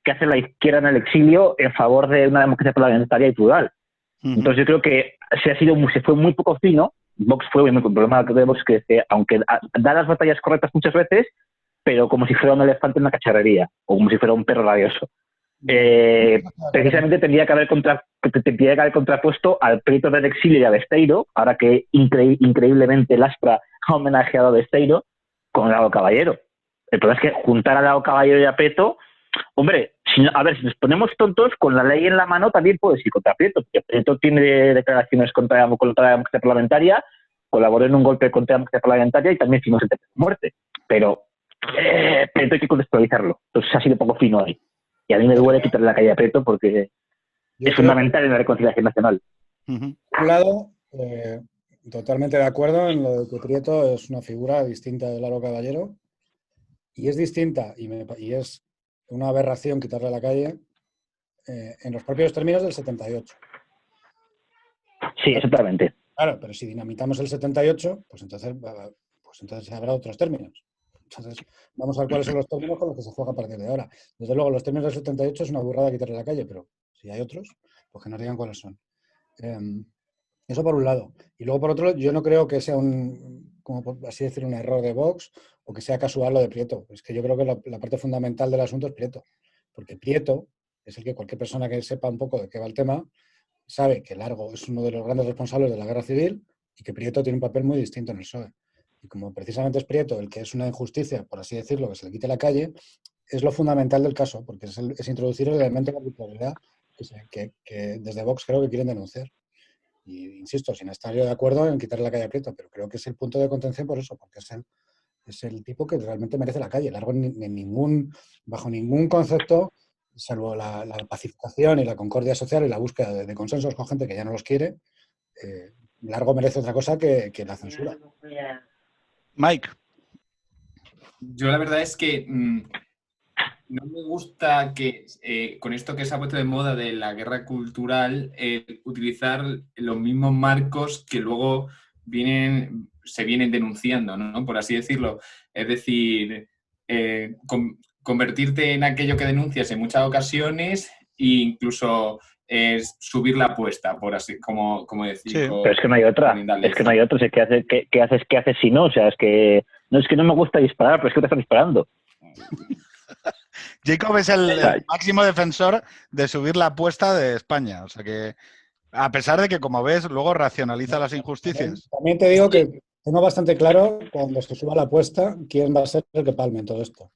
que hace la izquierda en el exilio en favor de una democracia parlamentaria y plural. Entonces yo creo que se fue muy poco fino. Vox fue el problema de Vox, que aunque da las batallas correctas muchas veces, pero como si fuera un elefante en una cacharrería, o como si fuera un perro rabioso. Precisamente tendría que haber contrapuesto al Prieto del exilio y a Besteiro, ahora que increíblemente Lastra ha homenajeado a Besteiro, con Lago Caballero. El problema es que juntar a Lago Caballero y a Prieto, hombre, si nos ponemos tontos, con la ley en la mano también puedes ir contra Prieto, porque Prieto tiene declaraciones contra la democracia parlamentaria, colaboró en un golpe contra la democracia parlamentaria y también firmó sentencia de muerte. Pero Prieto hay que contextualizarlo. Entonces ha sido poco fino ahí. Y a mí me duele quitarle la calle a Prieto porque es fundamental en la reconciliación nacional. Por un lado, totalmente de acuerdo en lo de que Prieto es una figura distinta de Lalo Caballero, y es distinta y es una aberración quitarle la calle en los propios términos del 78. Sí, exactamente. Claro, pero si dinamitamos el 78, pues entonces habrá otros términos. Entonces, vamos a ver cuáles son los términos con los que se juega a partir de ahora. Desde luego, los términos del 78 es una burrada quitarle la calle, pero si hay otros, pues que nos digan cuáles son. Eso por un lado. Y luego, por otro lado, yo no creo que sea como por así decir, un error de Vox o que sea casual lo de Prieto. Es que yo creo que la parte fundamental del asunto es Prieto. Porque Prieto es el que cualquier persona que sepa un poco de qué va el tema sabe que Largo es uno de los grandes responsables de la guerra civil y que Prieto tiene un papel muy distinto en el PSOE. Y como precisamente es Prieto el que es una injusticia, por así decirlo, que se le quite la calle, es lo fundamental del caso, porque es introducir el elemento de arbitrariedad que desde Vox creo que quieren denunciar. Y insisto, sin estar yo de acuerdo en quitarle la calle a Prieto, pero creo que es el punto de contención por eso, porque es el tipo que realmente merece la calle. Largo bajo ningún concepto, salvo la pacificación y la concordia social y la búsqueda de consensos con gente que ya no los quiere, Largo merece otra cosa que la censura. Mike. Yo la verdad es que no me gusta que con esto que se ha puesto de moda de la guerra cultural, utilizar los mismos marcos que luego se vienen denunciando, ¿no? Por así decirlo. Es decir, convertirte en aquello que denuncias en muchas ocasiones e incluso subir la apuesta, por así como decir. Sí. Pero es que no hay otra. Es que no hay otra. ¿Qué haces si no? O sea, es que no me gusta disparar, pero es que te están disparando. Jacob es el máximo defensor de subir la apuesta de España. O sea que, a pesar de que, como ves, luego racionaliza las injusticias. También te digo que tengo bastante claro, cuando se suba la apuesta, quién va a ser el que palme en todo esto.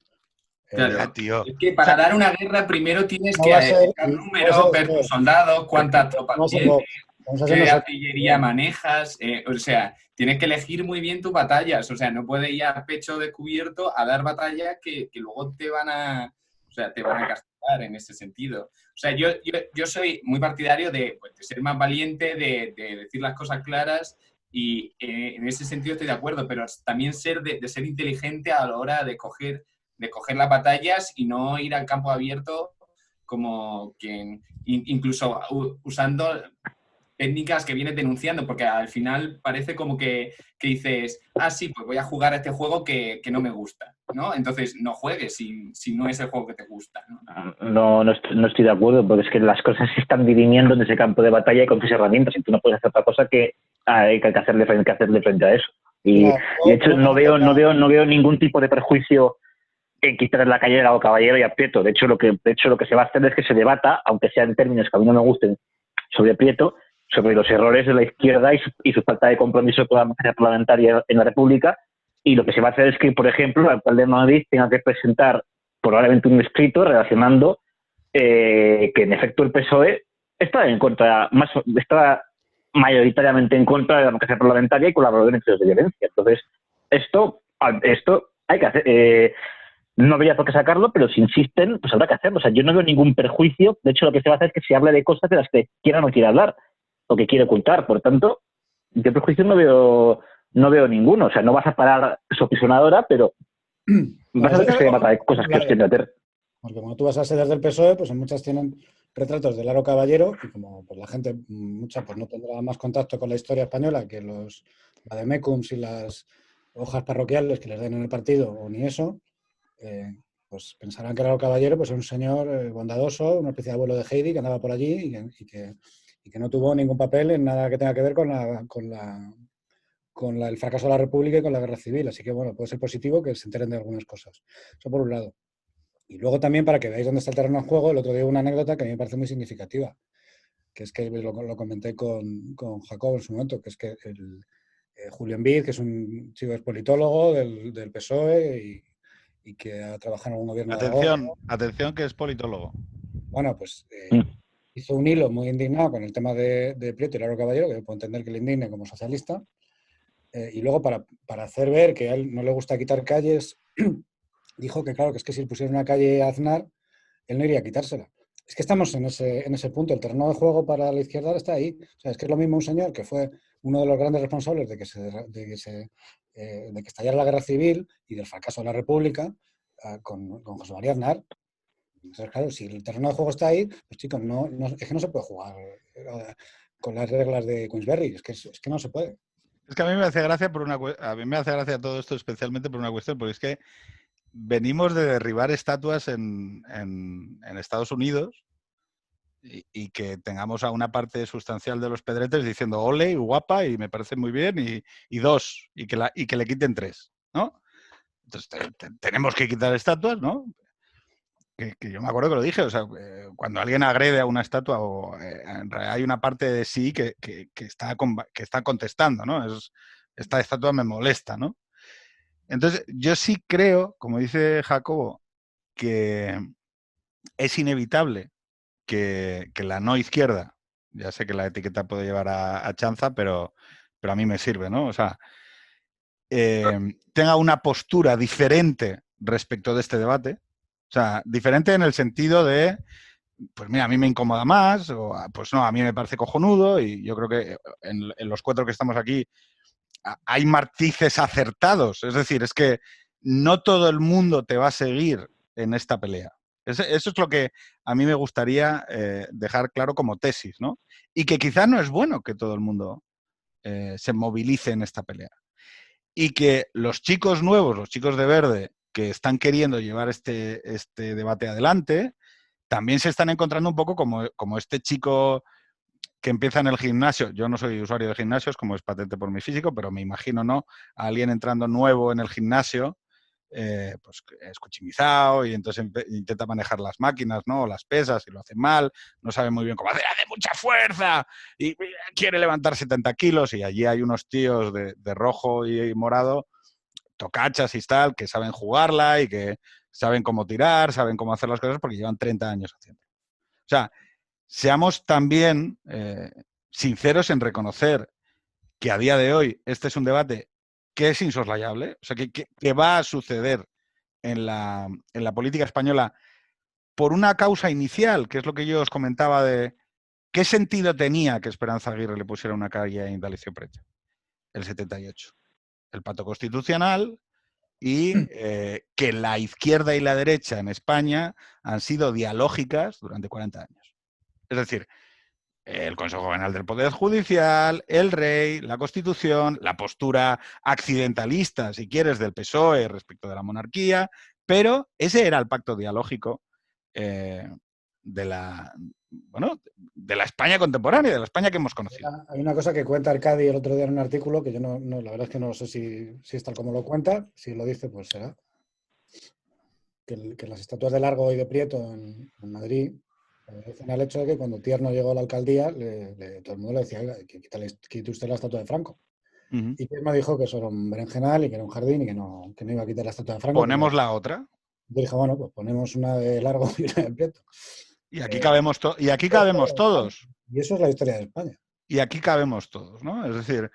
Claro, tío. Es que para dar una guerra primero tienes que sacar números, ver tus soldados, cuántas tropas tienes. Vamos a qué hacernos... artillería manejas, o sea, tienes que elegir muy bien tus batallas, o sea, no puedes ir a pecho descubierto a dar batallas que luego te van a, o sea, te van a castigar en ese sentido. O sea, yo soy muy partidario de, pues, de ser más valiente, de decir las cosas claras y en ese sentido estoy de acuerdo, pero también de ser inteligente a la hora de coger las batallas y no ir al campo abierto como quien, incluso usando técnicas que vienes denunciando, porque al final parece como que dices, ah, sí, pues voy a jugar a este juego que no me gusta, ¿no? Entonces no juegues si no es el juego que te gusta, ¿no? No estoy de acuerdo, porque es que las cosas se están dirimiendo en ese campo de batalla y con tus herramientas, y tú no puedes hacer otra cosa que hay que hacerle frente a eso. Y, Claro, y de hecho pero no veo ningún tipo de perjuicio en quitar la Callera o Caballero y a Prieto. De hecho, lo que se va a hacer es que se debata, aunque sea en términos que a mí no me gusten, sobre Prieto, sobre los errores de la izquierda y su falta de compromiso con la democracia parlamentaria en la República. Y lo que se va a hacer es que, por ejemplo, el alcalde de Madrid tenga que presentar probablemente un escrito relacionando que en efecto el PSOE está mayoritariamente en contra de la democracia parlamentaria y colaboró en hechos de violencia. Entonces, esto hay que hacer. No habría por qué sacarlo, pero si insisten, pues habrá que hacerlo. O sea, yo no veo ningún perjuicio. De hecho, lo que se va a hacer es que se hable de cosas de las que quiera o no quiera hablar, o que quiere ocultar. Por tanto, de perjuicio no veo ninguno. O sea, no vas a parar su apisonadora, pero vas a ver que se debata de cosas que os quieren meter. Porque como tú vas a sedes del PSOE, pues en muchas tienen retratos de Laro Caballero y como pues, la gente, mucha, pues no tendrá más contacto con la historia española que los vademecums y las hojas parroquiales que les den en el partido, o ni eso, pues pensarán que Laro Caballero pues, es un señor bondadoso, una especie de abuelo de Heidi que andaba por allí y que no tuvo ningún papel en nada que tenga que ver con el fracaso de la República y con la guerra civil. Así que, bueno, puede ser positivo que se enteren de algunas cosas. Eso por un lado. Y luego también, para que veáis dónde está el terreno de juego, el otro día una anécdota que a mí me parece muy significativa, que es que lo comenté con Jacob en su momento, que es que Julio Envid, que es un chico, es politólogo del PSOE y que ha trabajado en un gobierno de Aragón. Atención que es politólogo. Bueno, pues hizo un hilo muy indignado con el tema de Prieto y Laro Caballero, que yo puedo entender que le indigne como socialista, y luego para hacer ver que a él no le gusta quitar calles, dijo que claro, que es que si le pusieran una calle a Aznar, él no iría a quitársela. Es que estamos en ese punto, el terreno de juego para la izquierda está ahí. O sea, es que es lo mismo un señor que fue uno de los grandes responsables de que estallara la guerra civil y del fracaso de la República con José María Aznar. Entonces, claro, si el terreno de juego está ahí, pues chicos, es que no se puede jugar con las reglas de Queensberry, es que no se puede. Es que a mí me hace gracia a mí me hace gracia todo esto especialmente por una cuestión, porque es que venimos de derribar estatuas en Estados Unidos y que tengamos a una parte sustancial de los pedretes diciendo ole y guapa y me parece muy bien y dos y que le quiten tres, ¿no? Entonces tenemos que quitar estatuas, ¿no? Que yo me acuerdo que lo dije, o sea, cuando alguien agrede a una estatua o en realidad hay una parte de sí que está contestando, ¿no? Esta estatua me molesta, ¿no? Entonces, yo sí creo, como dice Jacobo, que es inevitable que la no izquierda, ya sé que la etiqueta puede llevar a chanza, pero a mí me sirve, ¿no? O sea, tenga una postura diferente respecto de este debate. O sea, diferente en el sentido de, pues mira, a mí me incomoda más, o pues no, a mí me parece cojonudo, y yo creo que en los cuatro que estamos aquí hay matices acertados. Es decir, es que no todo el mundo te va a seguir en esta pelea. Eso es lo que a mí me gustaría dejar claro como tesis, ¿no? Y que quizás no es bueno que todo el mundo se movilice en esta pelea. Y que los chicos nuevos, los chicos de verde, que están queriendo llevar este debate adelante, también se están encontrando un poco como este chico que empieza en el gimnasio. Yo no soy usuario de gimnasios, como es patente por mi físico, pero me imagino, ¿no? A alguien entrando nuevo en el gimnasio, pues es cuchimizado y entonces intenta manejar las máquinas, ¿no? O las pesas y lo hace mal, no sabe muy bien cómo hacer, hace mucha fuerza y quiere levantar 70 kilos y allí hay unos tíos de rojo y morado, tocachas y tal, que saben jugarla y que saben cómo tirar, saben cómo hacer las cosas porque llevan 30 años haciendo. O sea, seamos también, sinceros en reconocer que a día de hoy este es un debate que es insoslayable, o sea, que va a suceder en la política española por una causa inicial, que es lo que yo os comentaba de qué sentido tenía que Esperanza Aguirre le pusiera una calle a Indalecio Prieto, el 78. El pacto constitucional y que la izquierda y la derecha en España han sido dialógicas durante 40 años. Es decir, el Consejo General del Poder Judicial, el Rey, la Constitución, la postura accidentalista, si quieres, del PSOE respecto de la monarquía, pero ese era el pacto dialógico de la España contemporánea, de la España que hemos conocido. Hay una cosa que cuenta Arcadi el otro día en un artículo que yo no la verdad es que no sé si es tal como lo cuenta, si lo dice pues será. Que las estatuas de Largo y de Prieto en Madrid obedecen al hecho de que cuando Tierno llegó a la alcaldía, todo el mundo le decía, que quite usted la estatua de Franco. Y Tierno dijo que eso era un berenjenal y que era un jardín y que no iba a quitar la estatua de Franco. Ponemos la otra. Yo dije, bueno, pues ponemos una de Largo y una de Prieto. Y aquí cabemos todos. Y eso es la historia de España. Y aquí cabemos todos, ¿no? Es decir,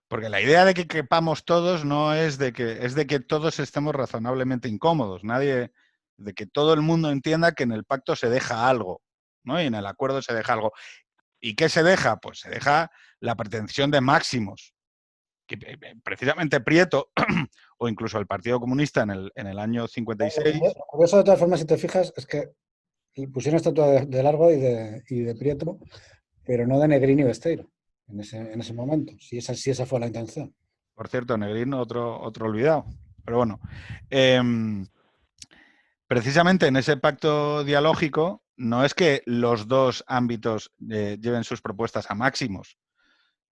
porque la idea de que quepamos todos no es de que todos estemos razonablemente incómodos. De que todo el mundo entienda que en el pacto se deja algo, ¿no? Y en el acuerdo se deja algo. ¿Y qué se deja? Pues se deja la pretensión de máximos. Que precisamente Prieto, o incluso el Partido Comunista en el año 56... Lo curioso, de todas formas, si te fijas, es que pusieron estatua de Largo y de Prieto, pero no de Negrín y Besteiro en ese momento, si esa fue la intención. Por cierto, Negrín, otro olvidado. Pero bueno, precisamente en ese pacto dialógico no es que los dos ámbitos lleven sus propuestas a máximos.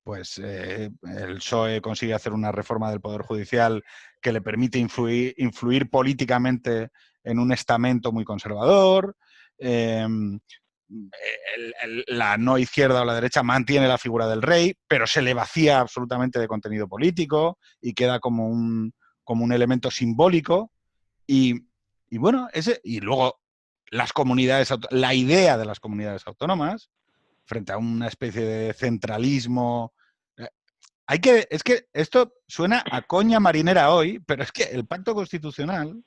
Pues el PSOE consigue hacer una reforma del Poder Judicial que le permite influir políticamente en un estamento muy conservador. La no izquierda o la derecha mantiene la figura del rey, pero se le vacía absolutamente de contenido político y queda como un elemento simbólico. Y bueno, y luego la idea de las comunidades autónomas frente a una especie de centralismo. Es que esto suena a coña marinera hoy, pero es que el pacto constitucional,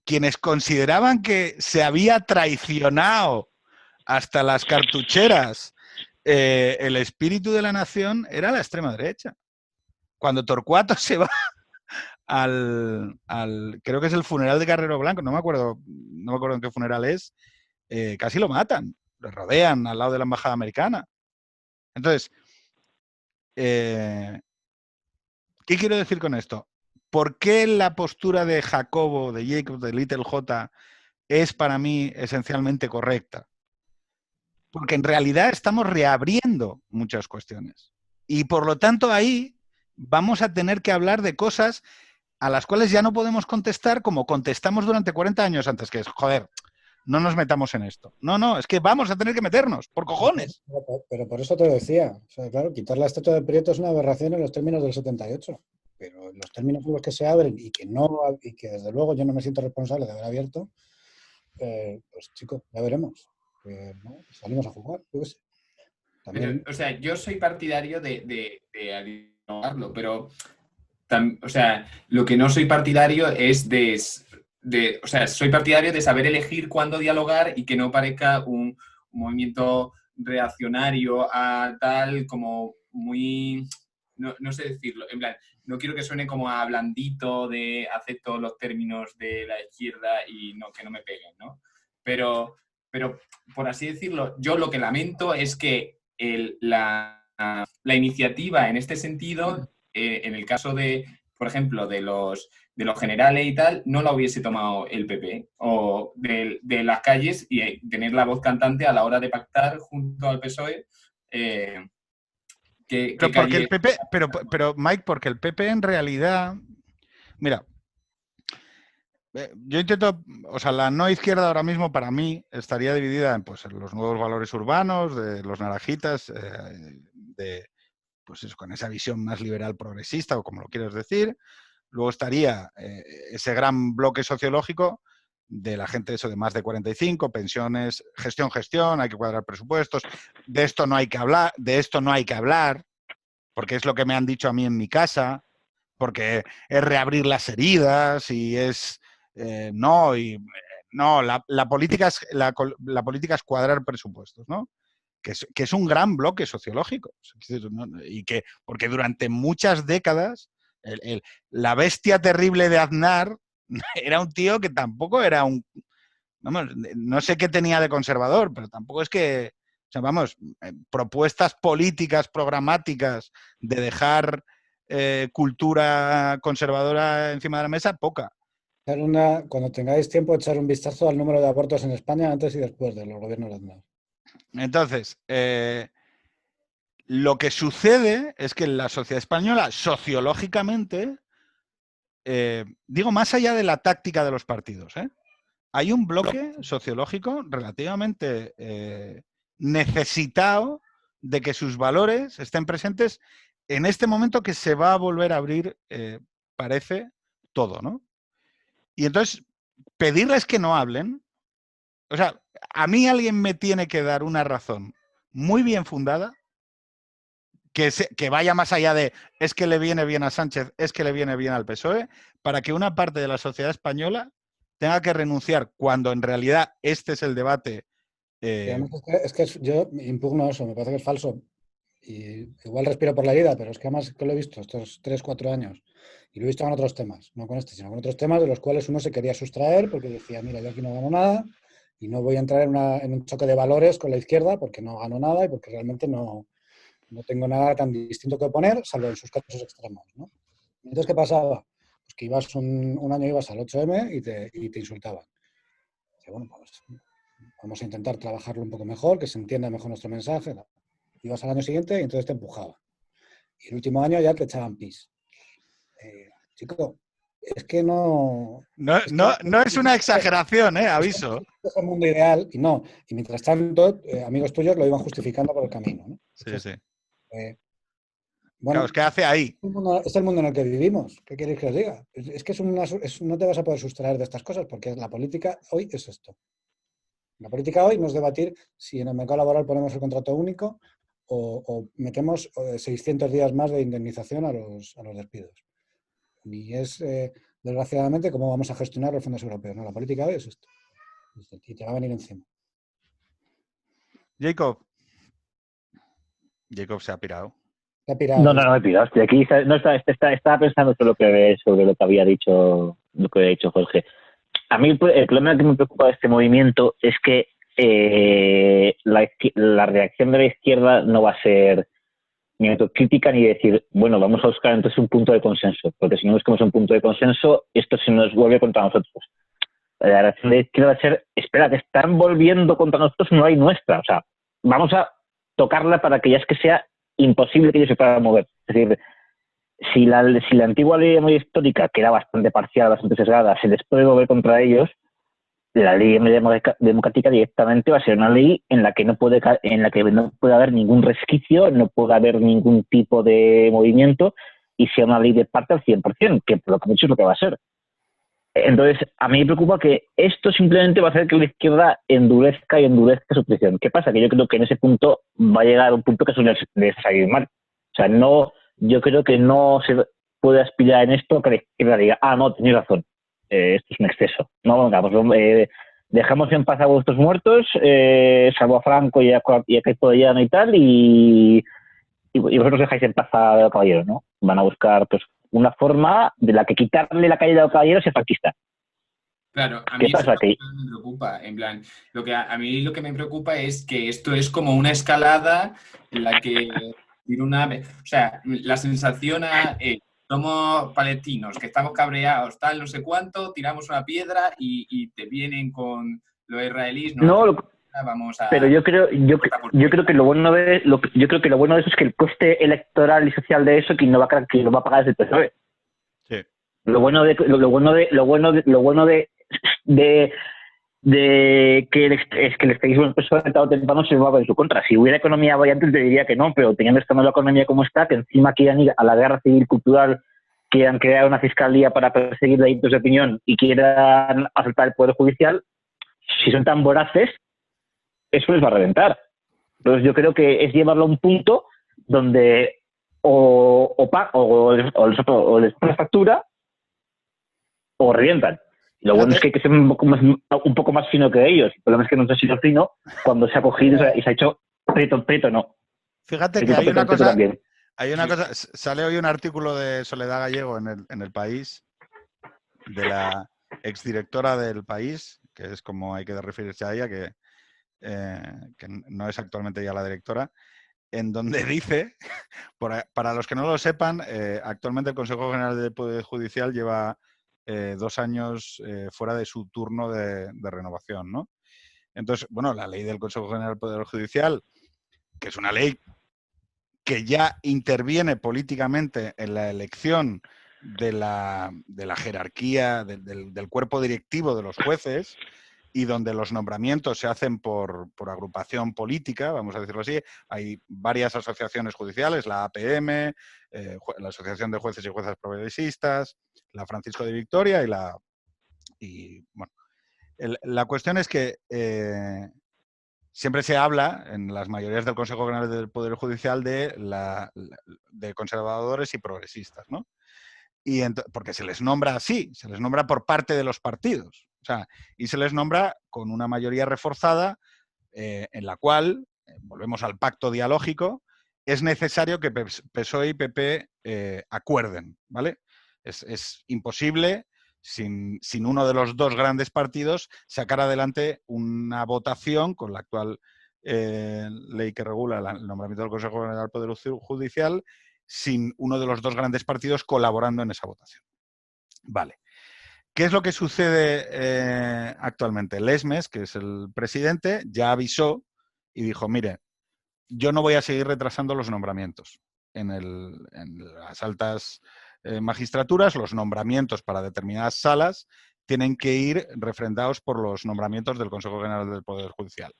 quienes consideraban que se había traicionado hasta las cartucheras el espíritu de la nación, era la extrema derecha. Cuando Torcuato se va creo que es el funeral de Carrero Blanco, no me acuerdo en qué funeral es, casi lo matan, lo rodean al lado de la embajada americana. Entonces, ¿qué quiero decir con esto? ¿Por qué la postura de Jacobo, de Jacob, de Little J, es para mí esencialmente correcta? Porque en realidad estamos reabriendo muchas cuestiones. Y por lo tanto ahí vamos a tener que hablar de cosas a las cuales ya no podemos contestar como contestamos durante 40 años antes, que es, joder, no nos metamos en esto. No, es que vamos a tener que meternos, por cojones. Pero por eso te lo decía. O sea, claro, quitar la estatua de Prieto es una aberración en los términos del 78. Pero en los términos en los que se abren y que desde luego yo no me siento responsable de haber abierto, pues chicos, ya veremos. ¿No? Salimos a jugar, yo qué sé. También... Pero, o sea, yo soy partidario de dialogarlo, pero o sea, lo que no soy partidario es o sea, soy partidario de saber elegir cuándo dialogar y que no parezca un movimiento reaccionario a tal como muy, no sé decirlo, en plan, no quiero que suene como a blandito de acepto los términos de la izquierda y que no me peguen, ¿no? Pero por así decirlo, yo lo que lamento es que la iniciativa en este sentido, en el caso de, por ejemplo, de los generales y tal, no la hubiese tomado el PP o de las calles y tener la voz cantante a la hora de pactar junto al PSOE. Pero Mike, porque el PP en realidad, mira, yo intento, o sea, la no izquierda ahora mismo para mí estaría dividida en, pues, en los nuevos valores urbanos, de los naranjitas, pues eso, con esa visión más liberal progresista o como lo quieras decir. Luego estaría ese gran bloque sociológico de la gente eso de más de 45, pensiones, gestión, hay que cuadrar presupuestos, de esto no hay que hablar, porque es lo que me han dicho a mí en mi casa, porque es reabrir las heridas y es no, la política es cuadrar presupuestos, ¿no? Que es un gran bloque sociológico. Y que, porque durante muchas décadas la bestia terrible de Aznar era un tío que tampoco era no sé qué tenía de conservador, pero tampoco es que, o sea, vamos, propuestas políticas, programáticas de dejar cultura conservadora encima de la mesa, poca. Cuando tengáis tiempo, echar un vistazo al número de abortos en España antes y después de los gobiernos de Aznar. Entonces, lo que sucede es que en la sociedad española, sociológicamente, digo, más allá de la táctica de los partidos, hay un bloque sociológico relativamente necesitado de que sus valores estén presentes en este momento que se va a volver a abrir, parece, todo, ¿no? Y entonces, pedirles que no hablen, o sea, a mí alguien me tiene que dar una razón muy bien fundada que vaya más allá de es que le viene bien a Sánchez, es que le viene bien al PSOE, para que una parte de la sociedad española tenga que renunciar cuando en realidad este es el debate. Yo impugno eso, me parece que es falso. Y igual respiro por la herida, pero es que además que lo he visto estos 3, 4 años y lo he visto con otros temas, no con este, sino con otros temas de los cuales uno se quería sustraer porque decía, mira, yo aquí no gano nada y no voy a entrar en un choque de valores con la izquierda porque no gano nada y porque realmente no tengo nada tan distinto que oponer, salvo en sus casos extremos, ¿no? Entonces, ¿qué pasaba? Pues que ibas un año ibas al 8M y te insultaban. Dice, bueno, pues vamos a intentar trabajarlo un poco mejor, que se entienda mejor nuestro mensaje. Ibas al año siguiente y entonces te empujaban. Y el último año ya te echaban pis. Chico, es que no... No es una exageración, aviso. Es el mundo ideal y no. Y mientras tanto, amigos tuyos lo iban justificando por el camino, ¿no? Entonces, sí. Bueno, claro, ¿qué hace ahí? Es el mundo en el que vivimos. ¿Qué queréis que os diga? Es que no te vas a poder sustraer de estas cosas porque la política hoy es esto. La política hoy no es debatir si en el mercado laboral ponemos el contrato único o metemos 600 días más de indemnización a los despidos. Ni es, desgraciadamente, cómo vamos a gestionar los fondos europeos. No, la política hoy es esto. Y te va a venir encima. Jacob se ha pirado. No me he pirado. Estoy aquí. Estaba pensando sobre lo que había dicho Jorge. A mí el problema que me preocupa de este movimiento es que la reacción de la izquierda no va a ser ni autocrítica ni decir, bueno, vamos a buscar entonces un punto de consenso, porque si no buscamos un punto de consenso, esto se nos vuelve contra nosotros. La reacción de la izquierda va a ser, espera, que están volviendo contra nosotros, no hay nuestra. O sea, vamos a tocarla para que ya es que sea imposible que ellos se puedan mover. Es decir, si la antigua ley de memoria histórica, que era bastante parcial, bastante sesgada, se les puede volver contra ellos, la ley de memoria democrática directamente va a ser una ley en la que no puede haber ningún resquicio, no puede haber ningún tipo de movimiento y sea una ley de parte al 100%, que por lo que mucho es lo que va a ser. Entonces, a mí me preocupa que esto simplemente va a hacer que la izquierda endurezca su posición. ¿Qué pasa? Que yo creo que en ese punto va a llegar un punto que suele salir mal. O sea, yo creo que no se puede aspirar en esto que la izquierda diga, no, tenéis razón, esto es un exceso. No, venga, pues dejamos en paz a vuestros muertos, salvo a Franco y a Caipo de Llano y tal, y vosotros dejáis en paz a Caballero, ¿no? Van a buscar pues una forma de la que quitarle la calle a Caballero sea fascista. Claro, a mí eso me preocupa, en plan, a mí lo que me preocupa es que esto es como una escalada en la que o sea, la sensación somos palestinos, que estamos cabreados, tal, no sé cuánto, tiramos una piedra y te vienen con los israelíes, pero yo creo que lo bueno de eso es que el coste electoral y social de eso quien lo va a pagar es el PSOE. Sí. Lo bueno de que el estadismo del PSOE temprano se va en su contra. Si hubiera economía variante te diría que no, pero teniendo esta nueva economía como está, que encima quieren ir a la guerra civil cultural quieran crear una fiscalía para perseguir delitos de opinión y quieran asaltar el Poder Judicial, si son tan voraces, eso les va a reventar. Entonces yo creo que es llevarlo a un punto donde o les pones factura o revientan. Y lo bueno es que hay que ser un poco más fino que ellos. El problema es que no se ha sido fino cuando se ha cogido y se ha hecho preto, no. Fíjate que hay una cosa, sale hoy un artículo de Soledad Gallego en el País, de la exdirectora del País, que es como hay que referirse a ella, que no es actualmente ya la directora, en donde dice, para los que no lo sepan, actualmente el Consejo General del Poder Judicial lleva 2 años fuera de su turno de renovación, ¿no? Entonces, bueno, la ley del Consejo General del Poder Judicial, que es una ley que ya interviene políticamente en la elección de la jerarquía, del cuerpo directivo de los jueces, y donde los nombramientos se hacen por agrupación política, vamos a decirlo así. Hay varias asociaciones judiciales, la APM, la Asociación de Jueces y Juezas Progresistas, la Francisco de Vitoria la cuestión es que siempre se habla en las mayorías del Consejo General del Poder Judicial de conservadores y progresistas, ¿no? Porque se les nombra así, se les nombra por parte de los partidos. O sea, y se les nombra con una mayoría reforzada en la cual, volvemos al pacto dialógico, es necesario que PSOE y PP acuerden, ¿vale? Es imposible, sin uno de los dos grandes partidos, sacar adelante una votación con la actual ley que regula el nombramiento del Consejo General del Poder Judicial, sin uno de los dos grandes partidos colaborando en esa votación. Vale. ¿Qué es lo que sucede actualmente? Lesmes, que es el presidente, ya avisó y dijo, mire, yo no voy a seguir retrasando los nombramientos en las altas magistraturas. Los nombramientos para determinadas salas tienen que ir refrendados por los nombramientos del Consejo General del Poder Judicial.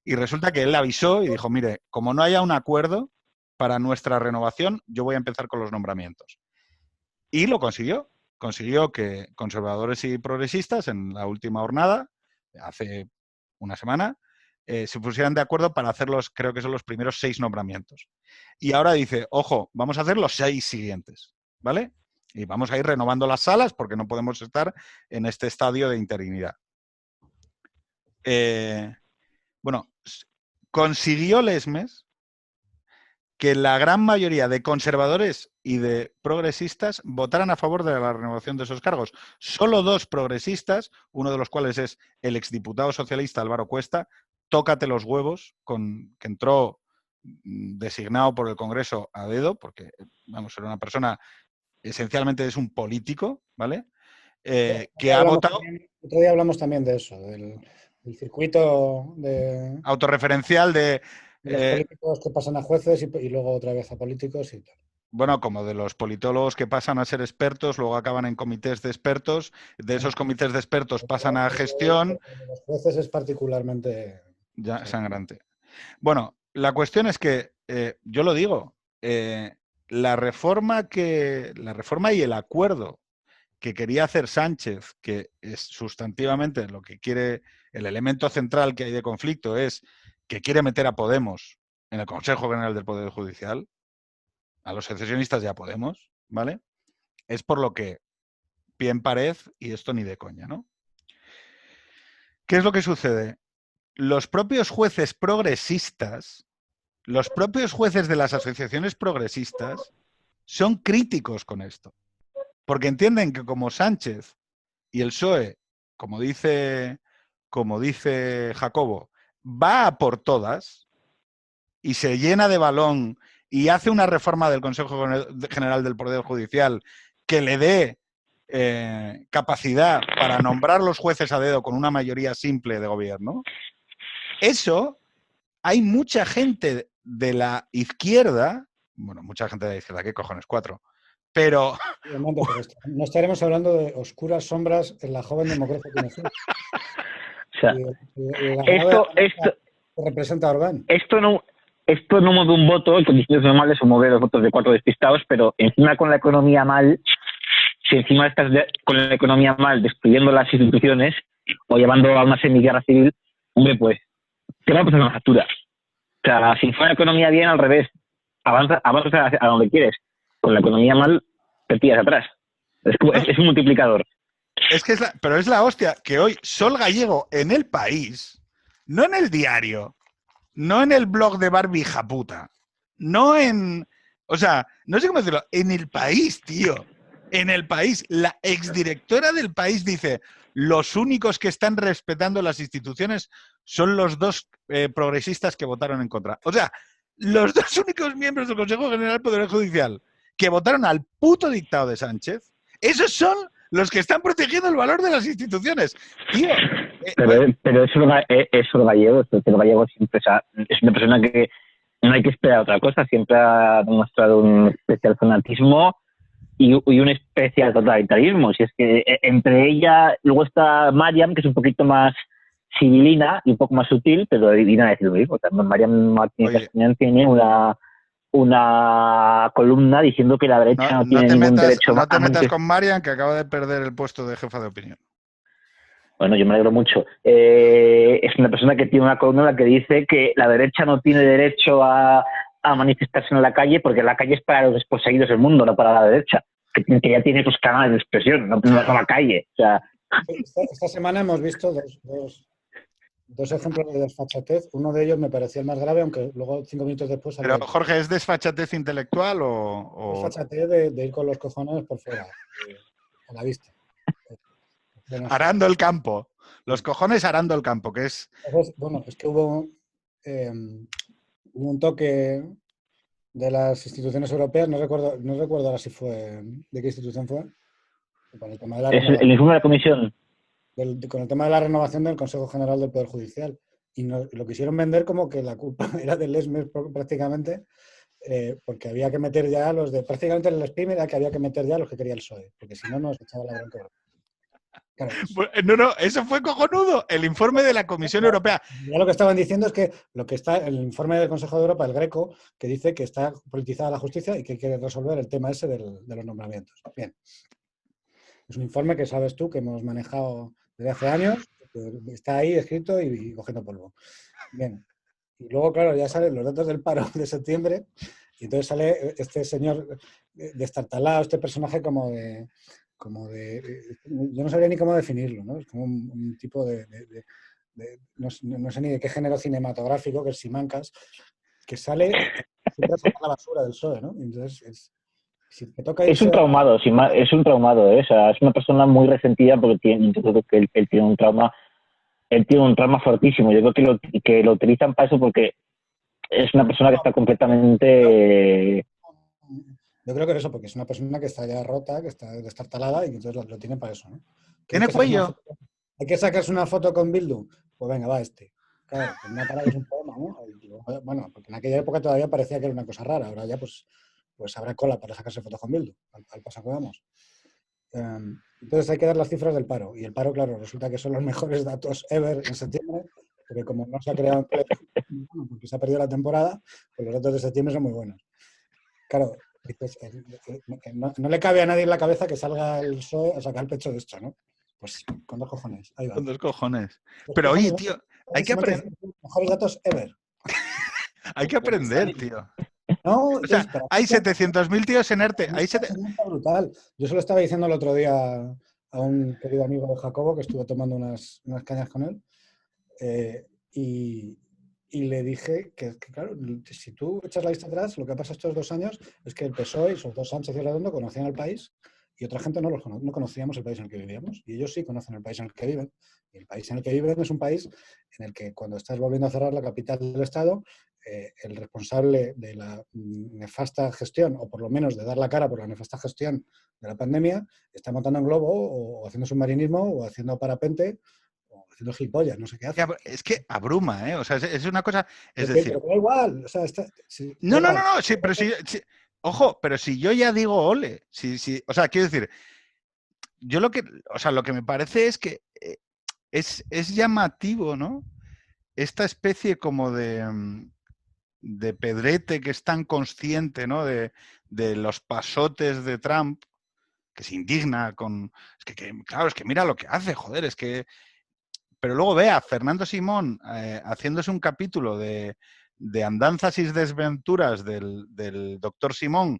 Y resulta que él avisó y dijo, mire, como no haya un acuerdo para nuestra renovación, yo voy a empezar con los nombramientos. Y lo consiguió. Consiguió que conservadores y progresistas en la última jornada, hace una semana, se pusieran de acuerdo para hacer creo que son los primeros 6 nombramientos. Y ahora dice, ojo, vamos a hacer los 6 siguientes, ¿vale? Y vamos a ir renovando las salas porque no podemos estar en este estadio de interinidad. Bueno, consiguió Lesmes que la gran mayoría de conservadores y de progresistas votaran a favor de la renovación de esos cargos. Solo 2 progresistas, uno de los cuales es el exdiputado socialista Álvaro Cuesta, tócate los huevos, que entró designado por el Congreso a dedo, porque vamos, era una persona, esencialmente es un político, ¿vale? Que ha votado... Otro día hablamos también de eso, del circuito autorreferencial de... los políticos que pasan a jueces y luego otra vez a políticos y tal. Bueno, como de los politólogos que pasan a ser expertos, luego acaban en comités de expertos, de esos comités de expertos pasan a gestión. De los jueces es particularmente... Ya, sangrante. Bueno, la cuestión es que, yo lo digo, la reforma y el acuerdo que quería hacer Sánchez, que es sustantivamente lo que quiere, el elemento central que hay de conflicto es que quiere meter a Podemos en el Consejo General del Poder Judicial, a los secesionistas y a Podemos, ¿vale? Es por lo que pie en pared y esto ni de coña, ¿no? ¿Qué es lo que sucede? Los propios jueces progresistas, los propios jueces de las asociaciones progresistas son críticos con esto, porque entienden que como Sánchez y el PSOE, como dice Jacobo, va a por todas y se llena de balón y hace una reforma del Consejo General del Poder Judicial que le dé capacidad para nombrar los jueces a dedo con una mayoría simple de gobierno, eso hay mucha gente de la izquierda, bueno, mucha gente de la izquierda, ¿qué cojones? 4, pero... No estaremos hablando de oscuras sombras en la joven democracia que nos... O sea, esto representa a Orbán. Esto no mueve un voto en condiciones normales o mueve los votos de 4 despistados, pero encima con la economía mal, si encima estás con la economía mal, destruyendo las instituciones o llevando a una semiguerra civil, hombre, pues te va a pasar una factura. O sea, si fuera la economía bien, al revés, avanzas a donde quieres. Con la economía mal, te tiras atrás. Es un multiplicador. Es que pero es la hostia que hoy Sol Gallego en El País, no en El Diario, no en el blog de Barbie hija puta, no en... O sea, no sé cómo decirlo, en El País, tío. En El País, la exdirectora del País dice: los únicos que están respetando las instituciones son los dos progresistas que votaron en contra. O sea, los dos únicos miembros del Consejo General del Poder Judicial que votaron al puto dictado de Sánchez, esos son los que están protegiendo el valor de las instituciones. Tío. Pero eso Gallego siempre es una persona que no hay que esperar otra cosa, siempre ha demostrado un especial fanatismo y un especial totalitarismo. Si es que entre ella, luego está Mariam, que es un poquito más civilina y un poco más sutil, pero viene a decir lo mismo. Mariam Martínez Castañón tiene una columna diciendo que la derecha no tiene ningún derecho. No te metas con Mariam, que acaba de perder el puesto de jefa de opinión. Bueno, yo me alegro mucho. Es una persona que tiene una columna en la que dice que la derecha no tiene derecho a manifestarse en la calle porque la calle es para los desposeídos del mundo, no para la derecha. Que ya tiene sus canales de expresión, no para la calle. O sea... Esta semana hemos visto dos ejemplos de desfachatez. Uno de ellos me pareció el más grave, aunque luego 5 minutos después... Pero, Jorge, ¿es desfachatez intelectual o...? Desfachatez de ir con los cojones por fuera, a la vista. Arando el campo. Los cojones arando el campo, que es... Bueno, es que hubo un toque de las instituciones europeas, no recuerdo ahora si fue... ¿De qué institución fue? Con el tema de el informe de la comisión. Con el tema de la renovación del Consejo General del Poder Judicial. Y lo quisieron vender como que la culpa era del ESMES prácticamente, porque había que meter ya los de... Prácticamente el SPIM era que había que meter ya los que quería el PSOE, porque si no nos echaba la bronca. Claro, no, eso fue cojonudo. El informe de la Comisión Europea. Ya lo que estaban diciendo es que lo que está el informe del Consejo de Europa, el Greco, que dice que está politizada la justicia y que hay que resolver el tema ese de los nombramientos. Bien. Es un informe que sabes tú que hemos manejado desde hace años, que está ahí escrito y cogiendo polvo. Bien. Y luego, claro, ya salen los datos del paro de septiembre y entonces sale este señor destartalado, este personaje como de yo no sabría ni cómo definirlo, ¿no? Es como un tipo no sé ni de qué género cinematográfico, que es Simancas, que sale siempre a sacar la basura del PSOE, ¿no? Entonces, si te toca es un traumado, o sea, es una persona muy resentida porque yo creo que él tiene un trauma fortísimo. Yo creo que lo utilizan para eso porque es una persona que está completamente... Yo creo que es eso, porque es una persona que está ya rota, que está destartalada y que entonces lo tiene para eso, ¿no? ¿Tiene cuello? Hay que sacarse una foto con Bildu. Pues venga, va este. Claro, con una cara que es un poema, ¿no? Bueno, porque en aquella época todavía parecía que era una cosa rara. Ahora ya pues habrá cola para sacarse fotos con Bildu, al paso que vamos. Entonces hay que dar las cifras del paro. Y el paro, claro, resulta que son los mejores datos ever en septiembre, porque como no se ha creado empleo, porque se ha perdido la temporada, pues los datos de septiembre son muy buenos. Claro, no le cabe a nadie en la cabeza que salga el PSOE a sacar el pecho de esto, ¿no? Pues con 2 cojones. Ahí va. Con 2 cojones. Pero oye, tío, hay que aprender. Mejores datos ever. Hay que aprender, tío. No, o sea, hay 700.000 tíos en ERTE. Es brutal. Yo se lo estaba diciendo el otro día a un querido amigo de Jacobo que estuve tomando unas cañas con él. Y le dije que, claro, si tú echas la vista atrás, lo que ha pasado estos 2 años es que el PSOE, y sobre todo Sánchez y Redondo, conocían el país y otra gente no conocíamos el país en el que vivíamos. Y ellos sí conocen el país en el que viven. Y el país en el que viven es un país en el que cuando estás volviendo a cerrar la capital del Estado, el responsable de la nefasta gestión, o por lo menos de dar la cara por la nefasta gestión de la pandemia, está montando en globo o haciendo submarinismo o haciendo parapente haciendo gilipollas, no sé qué hace. Es que abruma, ¿eh? O sea, es una cosa... Es pero decir... Pero da igual. O sea, sí, no, sí, pero sí, ojo, pero si yo ya digo ole, o sea, quiero decir, yo lo que me parece es que es llamativo, ¿no? Esta especie como de Pedrete que es tan consciente, ¿no? De los pasotes de Trump, que se indigna con... claro, es que mira lo que hace, joder, es que... Pero luego ve a Fernando Simón haciéndose un capítulo de andanzas y desventuras del doctor Simón,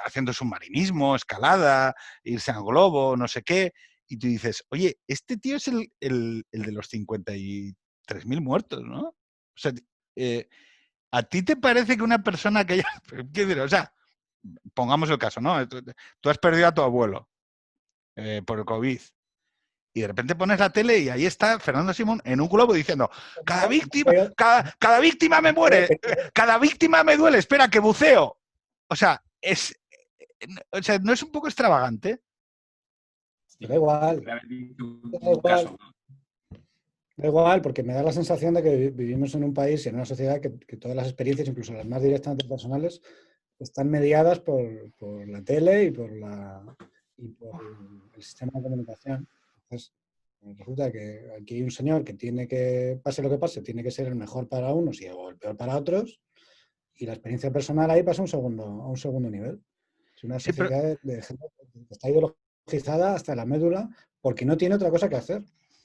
haciendo submarinismo, escalada, irse a globo, no sé qué, y tú dices, oye, este tío es el de los 53.000 muertos, ¿no? O sea, ¿a ti te parece que una persona que haya... ¿Qué decir? O sea, pongamos el caso, ¿no? Tú has perdido a tu abuelo por el COVID. Y de repente pones la tele y ahí está Fernando Simón en un globo diciendo, cada víctima me muere, cada víctima me duele, espera, que buceo. O sea, ¿no es un poco extravagante? Da igual. Da igual, porque me da la sensación de que vivimos en un país y en una sociedad que todas las experiencias, incluso las más directamente personales, están mediadas por la tele y por el sistema de comunicación. Entonces, resulta que aquí hay un señor que tiene que, pase lo que pase, tiene que ser el mejor para unos o el peor para otros, y la experiencia personal ahí pasa a un segundo nivel. Es una sociedad de gente que está ideologizada hasta la médula porque no tiene otra cosa que hacer,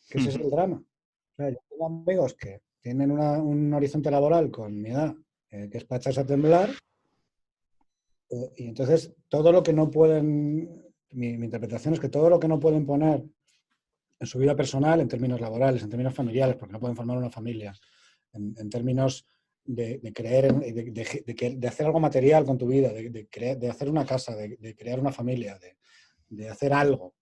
que ese es el drama. O sea, yo tengo amigos que tienen un horizonte laboral con mi edad, que es para echarse a temblar, y entonces todo lo que no pueden, mi interpretación es que todo lo que no pueden poner en su vida personal, en términos laborales, en términos familiares, porque no pueden formar una familia, en términos de creer, de hacer algo material con tu vida, de hacer una casa, de crear una familia, de hacer algo,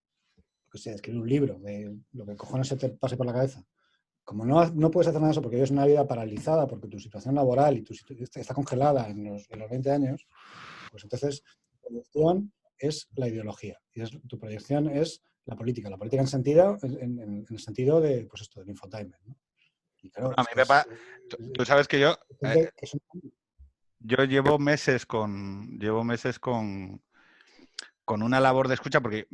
que sea, escribir un libro, de lo que cojones se te pase por la cabeza. Como no puedes hacer nada de eso porque vives una vida paralizada, porque tu situación laboral está congelada en los 20 años, pues entonces tu proyección es la ideología y tu proyección es la política en el sentido de, pues esto, del infotainment, ¿no? Y claro, a mí me pasa... Tú sabes que yo llevo meses con una labor de escucha, porque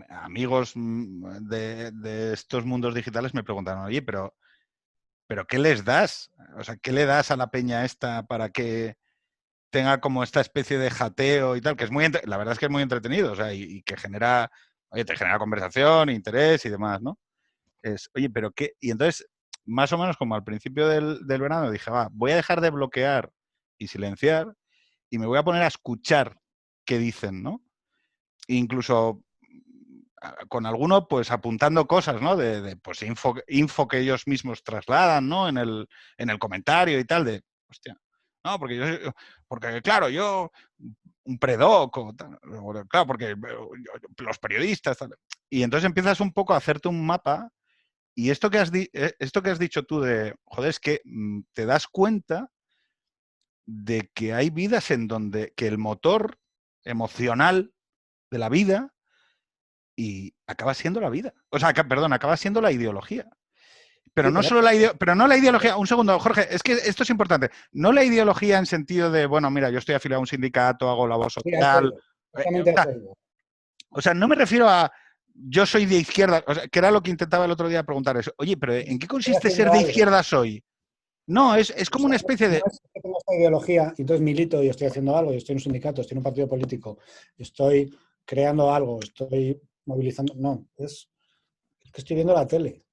amigos de estos mundos digitales me preguntaron, oye, pero ¿qué les das? O sea, ¿qué le das a la peña esta para que tenga como esta especie de jateo y tal? Que es la verdad es que es muy entretenido, o sea, y que genera, oye, te genera conversación, interés y demás, ¿no? Oye, pero ¿qué? Y entonces, más o menos como al principio del verano, dije, va, voy a dejar de bloquear y silenciar y me voy a poner a escuchar qué dicen, ¿no? Incluso con alguno, pues apuntando cosas, ¿no? Pues info que ellos mismos trasladan, ¿no? En el comentario y tal, hostia, no, porque claro, yo, un predoc, claro, porque los periodistas, tal. Y entonces empiezas un poco a hacerte un mapa, y esto que has dicho tú de, joder, es que te das cuenta de que hay vidas en donde que el motor emocional de la vida y acaba siendo la vida. O sea, perdón, acaba siendo la ideología. Pero no solo pero no la ideología. Un segundo, Jorge, es que esto es importante. No la ideología en sentido de, bueno, mira, yo estoy afiliado a un sindicato, hago labor social. O sea, no me refiero a yo soy de izquierda, o sea, que era lo que intentaba el otro día preguntar eso. Oye, pero ¿en qué consiste ser de izquierda hoy? No, es como una especie de... No es que tengo esta ideología y entonces milito y estoy haciendo algo, y estoy en un sindicato, estoy en un partido político, estoy creando algo, estoy movilizando... No, es que estoy viendo la tele.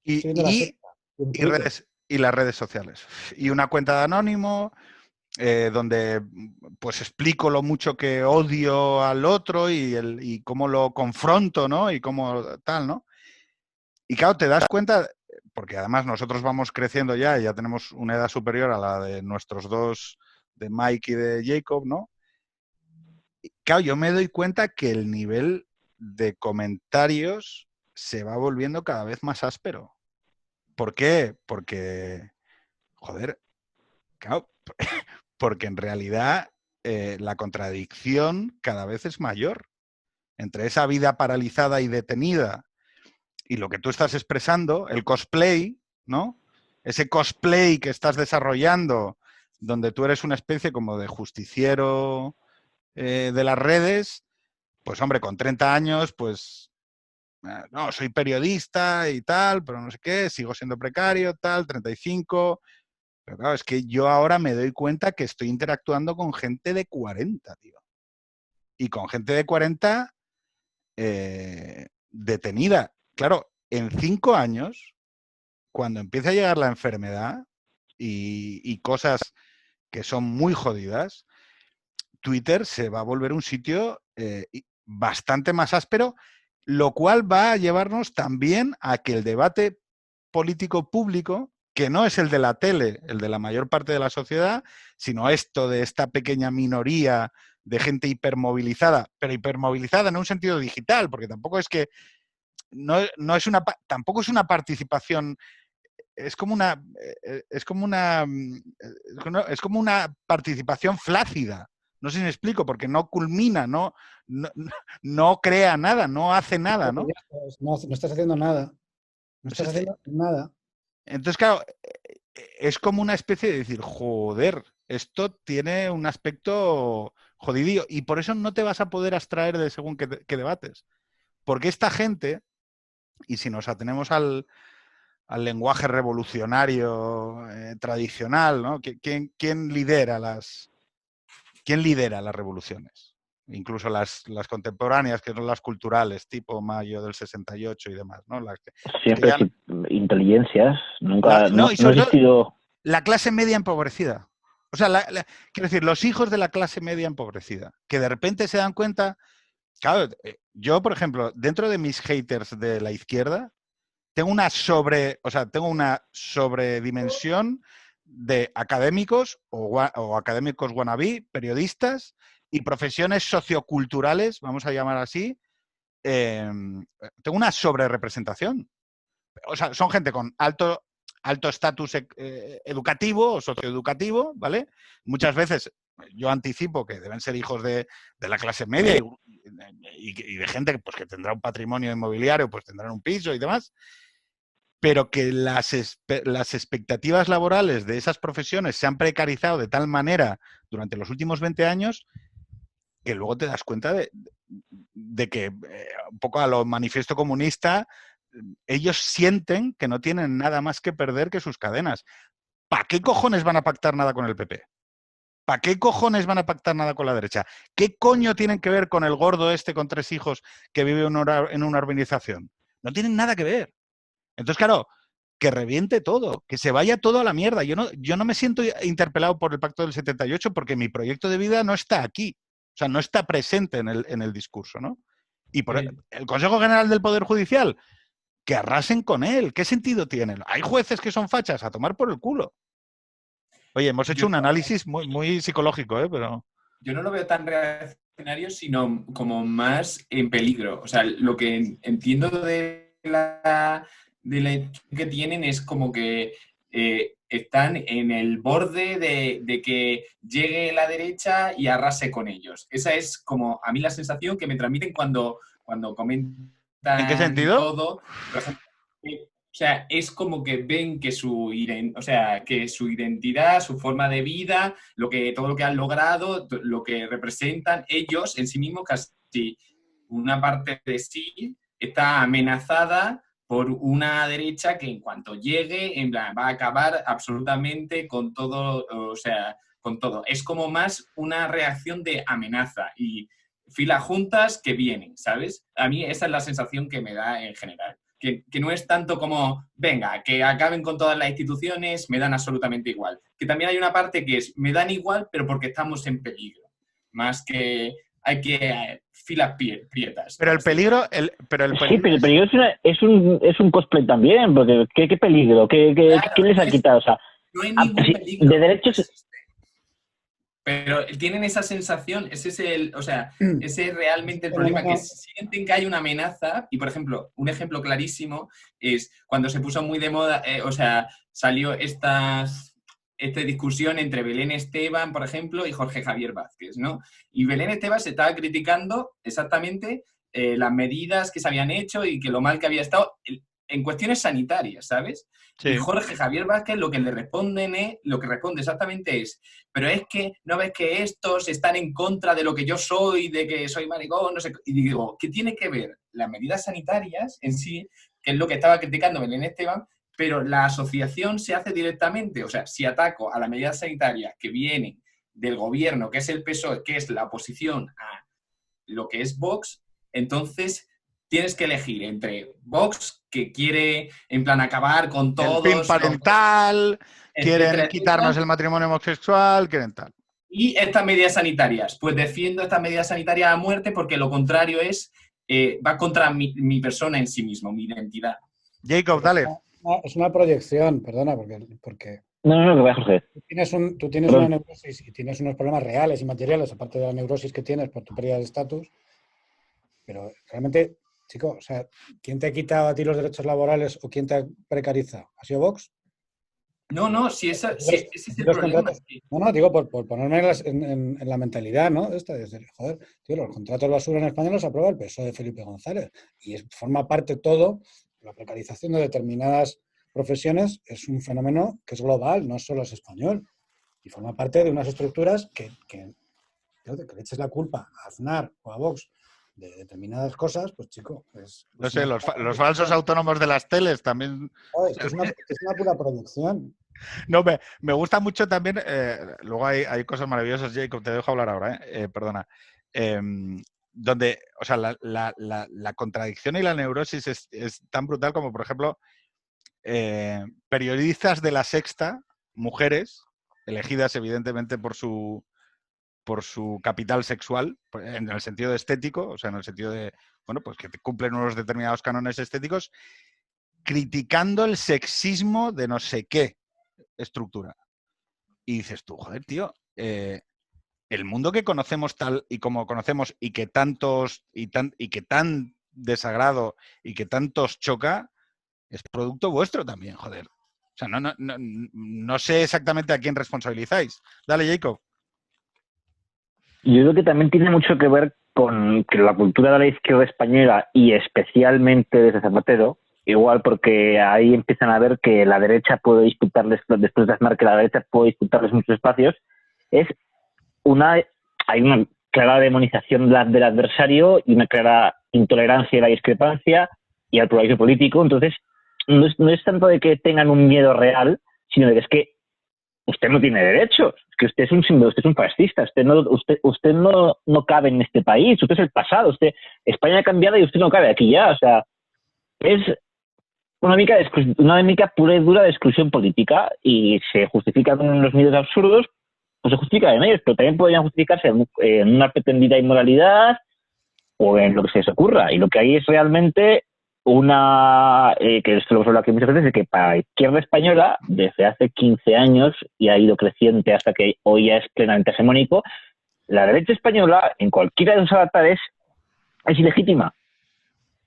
Y las redes sociales. Y una cuenta de Anónimo, donde pues explico lo mucho que odio al otro y cómo lo confronto, ¿no? Y cómo tal, ¿no? Y claro, te das cuenta, porque además nosotros vamos creciendo ya tenemos una edad superior a la de nuestros dos, de Mike y de Jacob, ¿no? Y claro, yo me doy cuenta que el nivel de comentarios se va volviendo cada vez más áspero. ¿Por qué? Porque, joder, claro, porque en realidad la contradicción cada vez es mayor entre esa vida paralizada y detenida y lo que tú estás expresando, el cosplay, ¿no? Ese cosplay que estás desarrollando, donde tú eres una especie como de justiciero de las redes, pues hombre, con 30 años, pues no, soy periodista y tal, pero no sé qué, sigo siendo precario, tal, 35. Pero claro, es que yo ahora me doy cuenta que estoy interactuando con gente de 40, tío. y con gente de 40 detenida. Claro, en 5 años, cuando empiece a llegar la enfermedad y cosas que son muy jodidas, Twitter se va a volver un sitio bastante más áspero, lo cual va a llevarnos también a que el debate político público, que no es el de la tele, el de la mayor parte de la sociedad, sino esto de esta pequeña minoría de gente hipermovilizada, pero hipermovilizada en un sentido digital, porque tampoco es que no es una, tampoco es una participación, es como una, es como una participación flácida. No sé si me explico, porque no culmina, no crea nada, no hace nada, ¿no? No estás haciendo nada. No estás haciendo nada. Entonces, claro, es como una especie de decir, joder, esto tiene un aspecto jodidillo y por eso no te vas a poder abstraer de según qué debates. Porque esta gente, y si nos atenemos al lenguaje revolucionario tradicional, ¿no? ¿Quién lidera las revoluciones? Incluso las contemporáneas, que son las culturales, tipo Mayo del 68 y demás, ¿no? Siempre ya... inteligencias, nunca no ha existido... La clase media empobrecida. O sea, quiero decir, los hijos de la clase media empobrecida, que de repente se dan cuenta... Claro, yo, por ejemplo, dentro de mis haters de la izquierda, tengo una sobredimensión de académicos o académicos wannabe, periodistas y profesiones socioculturales, vamos a llamar así. Tengo una sobrerepresentación. O sea, son gente con alto estatus educativo o socioeducativo, ¿vale? Muchas veces yo anticipo que deben ser hijos de la clase media y de gente pues, que tendrá un patrimonio inmobiliario, pues tendrán un piso y demás, pero que las expectativas laborales de esas profesiones se han precarizado de tal manera durante los últimos 20 años que luego te das cuenta de que, un poco a lo manifiesto comunista, ellos sienten que no tienen nada más que perder que sus cadenas. ¿Para qué cojones van a pactar nada con el PP? ¿Para qué cojones van a pactar nada con la derecha? ¿Qué coño tienen que ver con el gordo este con 3 hijos que vive en una urbanización? No tienen nada que ver. Entonces, claro, que reviente todo, que se vaya todo a la mierda. Yo no me siento interpelado por el Pacto del 78 porque mi proyecto de vida no está aquí. O sea, no está presente en el discurso, ¿no? Y por el Consejo General del Poder Judicial, que arrasen con él. ¿Qué sentido tiene? Hay jueces que son fachas, a tomar por el culo. Oye, hemos hecho un análisis muy, muy psicológico, pero... Yo no lo veo tan reaccionario, sino como más en peligro. O sea, lo que entiendo de la que tienen es como que están en el borde de que llegue la derecha y arrase con ellos. Esa es como a mí la sensación que me transmiten cuando comentan ¿En qué sentido? todo. Por ejemplo, o sea, es como que ven que que su identidad, su forma de vida, todo lo que han logrado, lo que representan ellos en sí mismos, casi una parte de sí está amenazada por una derecha que en cuanto llegue, en plan, va a acabar absolutamente con todo, o sea, con todo. Es como más una reacción de amenaza y filas juntas que vienen, ¿sabes? A mí esa es la sensación que me da en general. Que no es tanto como, venga, que acaben con todas las instituciones, me dan absolutamente igual. Que también hay una parte que es, me dan igual, pero porque estamos en peligro. Más que hay que filas prietas. Pero el peligro... Sí, pero el peligro es un cosplay también, porque ¿qué peligro? Claro, ¿quién les ha quitado? O sea, no hay ningún peligro. De derechos... Pero tienen esa sensación, ese es realmente el problema, que sienten que hay una amenaza. Y, por ejemplo, un ejemplo clarísimo es cuando se puso muy de moda, salió esta discusión entre Belén Esteban, por ejemplo, y Jorge Javier Vázquez, ¿no? Y Belén Esteban se estaba criticando exactamente las medidas que se habían hecho y que lo mal que había estado en cuestiones sanitarias, ¿sabes? Sí. Y Jorge Javier Vázquez lo que responde exactamente es, pero es que no ves que estos están en contra de lo que yo soy, de que soy maricón, no sé. Y digo, ¿qué tiene que ver las medidas sanitarias en sí, que es lo que estaba criticando Belén Esteban, pero la asociación se hace directamente? O sea, si ataco a las medidas sanitarias que vienen del gobierno, que es el PSOE, que es la oposición lo que es Vox, entonces tienes que elegir entre Vox, que quiere en plan acabar con El todos PIN los, parental, quieren etcétera, quitarnos etcétera, el matrimonio homosexual, quieren tal. y estas medidas sanitarias. Pues defiendo estas medidas sanitarias a muerte porque lo contrario va contra mi persona en sí mismo, mi identidad. Jacob, Pero dale. es una proyección, perdona, porque No, que vaya, Jorge. tú tienes Perdón. una neurosis y tienes unos problemas reales y materiales, aparte de la neurosis que tienes por tu pérdida de estatus, pero realmente, chico, o sea, ¿quién te ha quitado a ti los derechos laborales o quién te ha precarizado? ¿Ha sido Vox? No, si ese es el Los problema. contratos, no, digo, por ponerme en la mentalidad, ¿no? Esta, de decir, joder, tío, los contratos basura en España los aprueba el PSOE de Felipe González y forma parte todo, la precarización de determinadas profesiones es un fenómeno que es global, no solo es español, y forma parte de unas estructuras que le eches la culpa a Aznar o a Vox de determinadas cosas, pues chico, No sé, los falsos autónomos de las teles también. Es que es una pura proyección. No, me gusta mucho también. Luego hay cosas maravillosas, Jacob, te dejo hablar ahora, perdona. Donde, o sea, la contradicción y la neurosis es tan brutal como, por ejemplo, periodistas de La Sexta, mujeres, elegidas evidentemente por su capital sexual, en el sentido estético, o sea, en el sentido de, bueno, pues que cumplen unos determinados cánones estéticos, criticando el sexismo de no sé qué estructura. Y dices tú, joder, tío, el mundo que conocemos tal y como conocemos y que tantos y que tan desagrado y que tantos choca, es producto vuestro también, joder. O sea, no sé exactamente a quién responsabilizáis. Dale, Jacob. Yo creo que también tiene mucho que ver con que la cultura de la izquierda española y especialmente desde Zapatero, igual porque ahí empiezan a ver que la derecha puede disputarles, después de Aznar, que la derecha puede disputarles muchos espacios, hay una clara demonización del adversario y una clara intolerancia a la discrepancia y al pluralismo político. Entonces, no es tanto de que tengan un miedo real, sino de que es que usted no tiene derechos, es que usted es un símbolo, usted es un fascista, usted no cabe en este país, usted es el pasado, España ha cambiado y usted no cabe aquí ya. O sea, es una dinámica pura y dura de exclusión política y se justifica con unos medios absurdos, pues se justifica en ellos, pero también podrían justificarse en una pretendida inmoralidad o en lo que se les ocurra. Y lo que hay es realmente que esto lo hemos hablado aquí muchas veces, es que para la izquierda española, desde hace 15 años, y ha ido creciente hasta que hoy ya es plenamente hegemónico, la derecha española, en cualquiera de sus avatares, es ilegítima.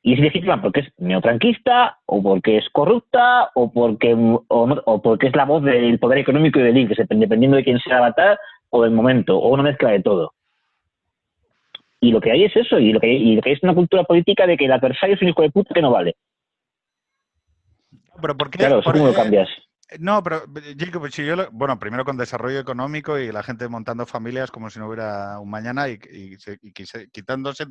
Y es ilegítima porque es neotranquista, o porque es corrupta, o porque es la voz del poder económico y del INCE, dependiendo de quién sea el avatar, o del momento, o una mezcla de todo. Y lo que hay es eso, y lo que hay es una cultura política de que el adversario es un hijo de puta que no vale. ¿Pero por qué? Claro, ¿cómo lo cambias? No, pero Jacob, si bueno, primero con desarrollo económico y la gente montando familias como si no hubiera un mañana y quitándose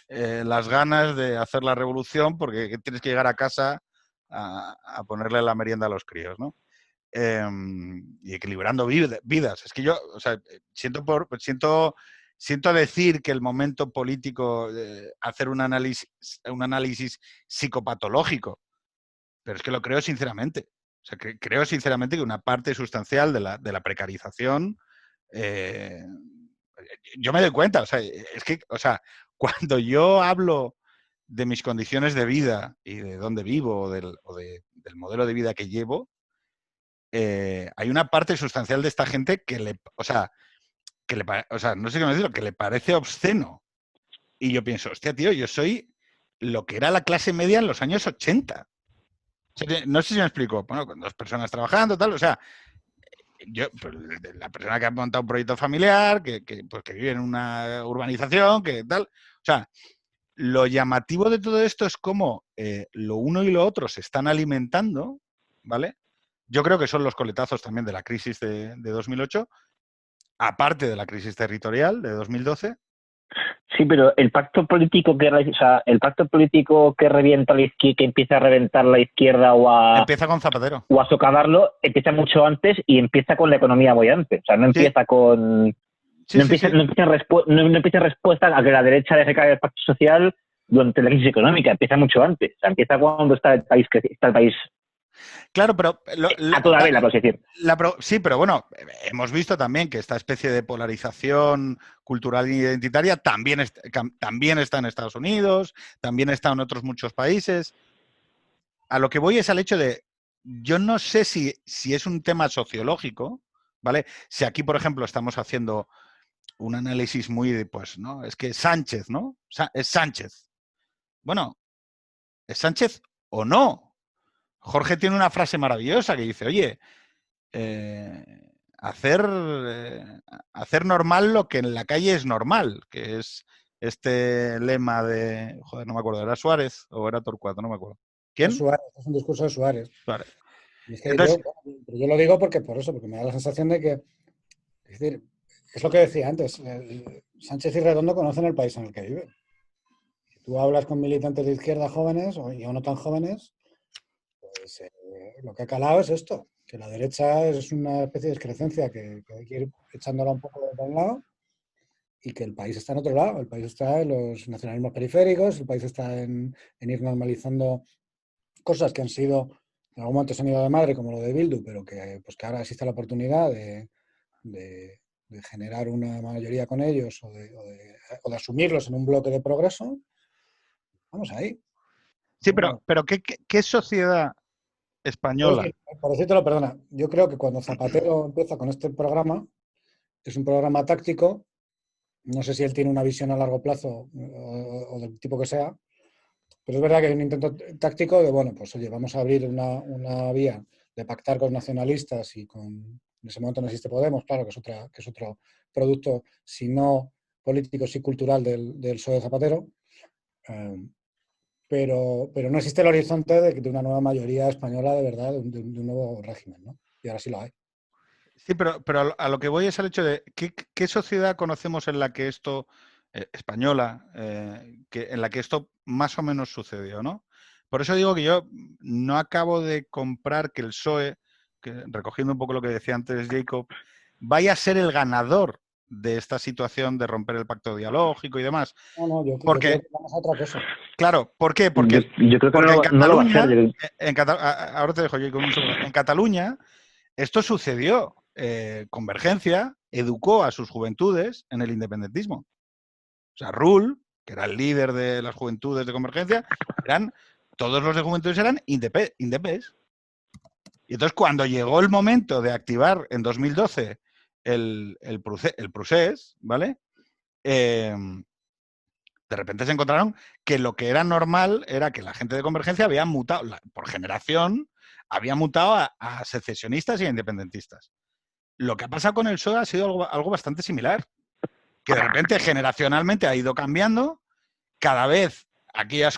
las ganas de hacer la revolución porque tienes que llegar a casa a ponerle la merienda a los críos, ¿no? Y equilibrando vidas. Es que yo, o sea, siento decir que el momento político, hacer un análisis psicopatológico, pero es que lo creo sinceramente. O sea, creo sinceramente que una parte sustancial de la precarización, yo me doy cuenta, o sea, es que, o sea, cuando yo hablo de mis condiciones de vida y de dónde vivo o del modelo de vida que llevo, hay una parte sustancial de esta gente que no sé cómo decirlo, que le parece obsceno. Y yo pienso, hostia, tío, yo soy lo que era la clase media en los años 80. No sé si me explico. Bueno, con 2 personas trabajando, tal, o sea, yo, pues, la persona que ha montado un proyecto familiar, pues, que vive en una urbanización, que tal. O sea, lo llamativo de todo esto es cómo lo uno y lo otro se están alimentando, ¿vale? Yo creo que son los coletazos también de la crisis de 2008, aparte de la crisis territorial de 2012. Sí, pero el pacto político que revienta la izquierda, que empieza a reventar la izquierda Empieza con Zapatero. o a socavarlo, empieza mucho antes y empieza con la economía bollante. O sea, no empieza con No empieza respuesta a que la derecha deje caer el pacto social durante la crisis económica. Empieza mucho antes. O sea, empieza cuando está el país Claro, pero a toda vela, por así decir. Sí, pero bueno, hemos visto también que esta especie de polarización cultural e identitaria también está en Estados Unidos, también está en otros muchos países. A lo que voy es al hecho de, yo no sé si es un tema sociológico, ¿vale? Si aquí, por ejemplo, estamos haciendo un análisis muy de, pues, ¿no? Es que Sánchez, ¿no? Es Sánchez. Bueno, ¿es Sánchez o no? Jorge tiene una frase maravillosa que dice, oye, hacer normal lo que en la calle es normal, que es este lema de, joder, no me acuerdo, ¿era Suárez o era Torcuato? No me acuerdo. ¿Quién? Suárez, es un discurso de Suárez. Suárez. Y es que entonces, yo lo digo porque me da la sensación de que, es decir, es lo que decía antes, Sánchez y Redondo conocen el país en el que viven. Si tú hablas con militantes de izquierda jóvenes o no tan jóvenes, pues lo que ha calado es esto, que la derecha es una especie de excrecencia que hay que ir echándola un poco de un lado y que el país está en otro lado. El país está en los nacionalismos periféricos, el país está en ir normalizando cosas que han sido, en algún momento se han ido de madre, como lo de Bildu, pero que ahora existe la oportunidad de generar una mayoría con ellos o de asumirlos en un bloque de progreso. Vamos ahí. Sí, pero ¿qué sociedad española? Por decírtelo, perdona, yo creo que cuando Zapatero empieza con este programa, es un programa táctico, no sé si él tiene una visión a largo plazo o del tipo que sea, pero es verdad que hay un intento táctico de, bueno, pues oye, vamos a abrir una vía de pactar con nacionalistas y en ese momento no existe Podemos, claro, que es otro producto, si no político, sí cultural del PSOE de Zapatero. Pero no existe el horizonte de una nueva mayoría española de verdad, de un nuevo régimen, ¿no? Y ahora sí lo hay. Sí, pero a lo que voy es al hecho de ¿qué sociedad conocemos en la que esto, española, en la que esto más o menos sucedió, ¿no? Por eso digo que yo no acabo de comprar que el PSOE, que, recogiendo un poco lo que decía antes Jacob, vaya a ser el ganador de esta situación de romper el pacto dialógico y demás. No, yo creo que vamos a otra cosa. Claro, ¿por qué? Porque yo creo que en Cataluña, no lo va a hacer. Ahora te dejo, Jacob, un segundo. En Cataluña esto sucedió. Convergencia educó a sus juventudes en el independentismo. O sea, Rull, que era el líder de las juventudes de Convergencia, todos los de juventudes eran indepes. Y entonces, cuando llegó el momento de activar en 2012 el procés, ¿vale? De repente se encontraron que lo que era normal era que la gente de Convergencia había mutado, por generación, había mutado a secesionistas y a independentistas. Lo que ha pasado con el PSOE ha sido algo bastante similar, que de repente generacionalmente ha ido cambiando, cada vez aquellas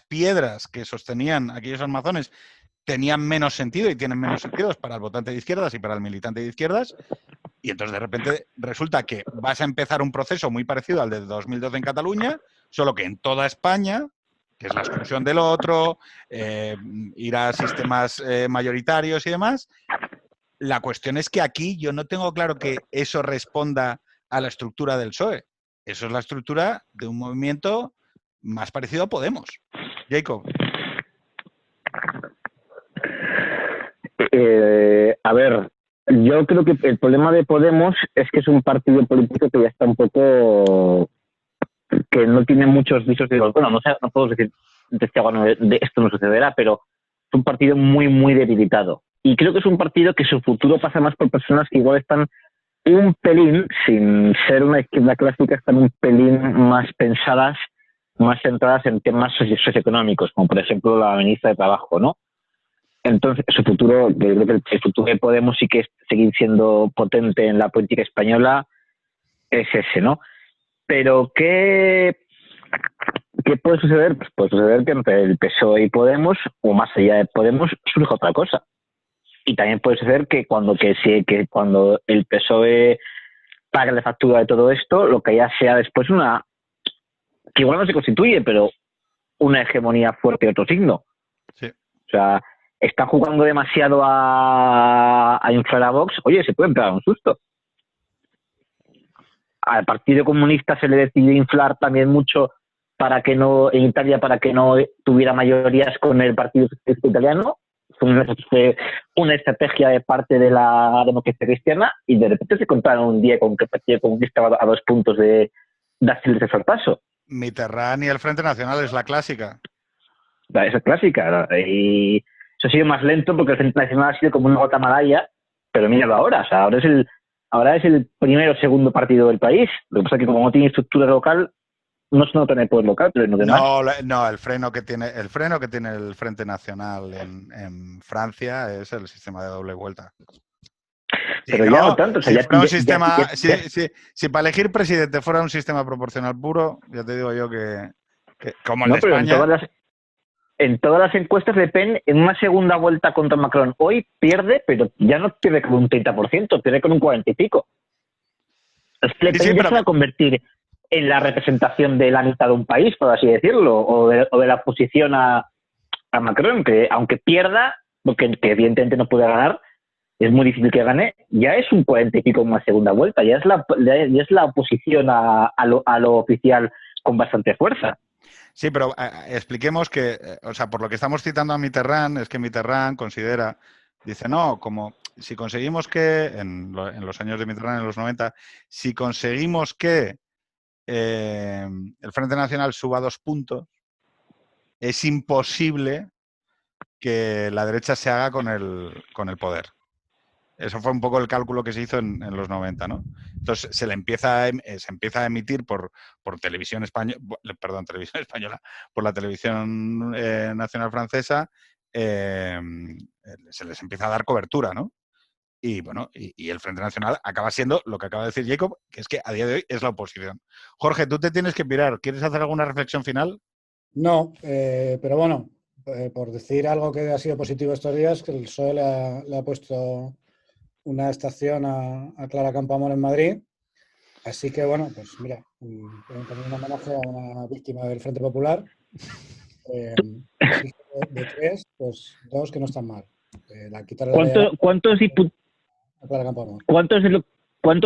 piedras que sostenían aquellos armazones tenían menos sentido y tienen menos sentido para el votante de izquierdas y para el militante de izquierdas, y entonces de repente resulta que vas a empezar un proceso muy parecido al de 2012 en Cataluña, solo que en toda España, que es la exclusión del otro, ir a sistemas mayoritarios y demás. La cuestión es que aquí yo no tengo claro que eso responda a la estructura del PSOE. Eso es la estructura de un movimiento más parecido a Podemos. Jacob. A ver, yo creo que el problema de Podemos es que es un partido político que ya está un poco... que no tiene muchos visos de... Bueno, no puedo decir de esto no sucederá, pero es un partido muy, muy debilitado. Y creo que es un partido que su futuro pasa más por personas que igual están un pelín, sin ser una izquierda clásica, están un pelín más pensadas, más centradas en temas socioeconómicos, como por ejemplo la ministra de Trabajo, ¿no? Entonces, su futuro, yo creo que el futuro de Podemos sí que es seguir siendo potente en la política española, es ese, ¿no? Pero ¿qué puede suceder? Pues puede suceder que entre el PSOE y Podemos, o más allá de Podemos, surja otra cosa. Y también puede suceder que cuando el PSOE pague la factura de todo esto, lo que ya sea después que igual no se constituye, pero una hegemonía fuerte de otro signo. Sí. O sea, están jugando demasiado a inflar a Vox. Oye, se pueden pegar un susto. al Partido Comunista se le decidió inflar también mucho en Italia para que no tuviera mayorías con el Partido Socialista Italiano. Fue una estrategia de parte de la democracia cristiana y de repente se encontraron un día con que el Partido Comunista estaba a 2 puntos de hacerles el sorpaso. Mitterrand y el Frente Nacional es la clásica. Esa es clásica, ¿no? Y eso ha sido más lento porque el Frente Nacional ha sido como una gota malaya, pero míralo ahora, o sea, ahora es el primero o segundo partido del país. Lo que pasa es que como no tiene estructura local, no se nota en el poder local, pero en lo demás. No, el freno que tiene el Frente Nacional en Francia es el sistema de doble vuelta. Pero ya no tanto. O sea, si para elegir presidente fuera un sistema proporcional puro, ya te digo yo que como el no, de pero España. En todas las encuestas Le Pen en una segunda vuelta contra Macron hoy pierde, pero ya no pierde con un 30%, pierde con un 40 y pico. Le Pen ya se va a convertir en la representación de la mitad de un país, por así decirlo, o de la oposición a Macron, que aunque pierda, porque que evidentemente no puede ganar, es muy difícil que gane, ya es un 40 y pico en una segunda vuelta, ya es la oposición a lo oficial con bastante fuerza. Sí, pero expliquemos que, o sea, por lo que estamos citando a Mitterrand, es que Mitterrand considera, dice, no, como si conseguimos que, en los años de Mitterrand, en los 90, si conseguimos que el Frente Nacional suba 2 puntos, es imposible que la derecha se haga con el poder. Eso fue un poco el cálculo que se hizo en los 90, ¿no? Entonces se empieza a emitir por televisión española, por la televisión nacional francesa, se les empieza a dar cobertura, ¿no? Y bueno, y el Frente Nacional acaba siendo lo que acaba de decir Jacob, que es que a día de hoy es la oposición. Jorge, tú te tienes que pirar. ¿Quieres hacer alguna reflexión final? No, pero bueno, por decir algo que ha sido positivo estos días, que el PSOE le ha puesto una estación a Clara Campoamor en Madrid. Así que bueno, pues mira, también un homenaje a una víctima del Frente Popular. Así que de 3, pues 2 que no están mal. ¿Cuántos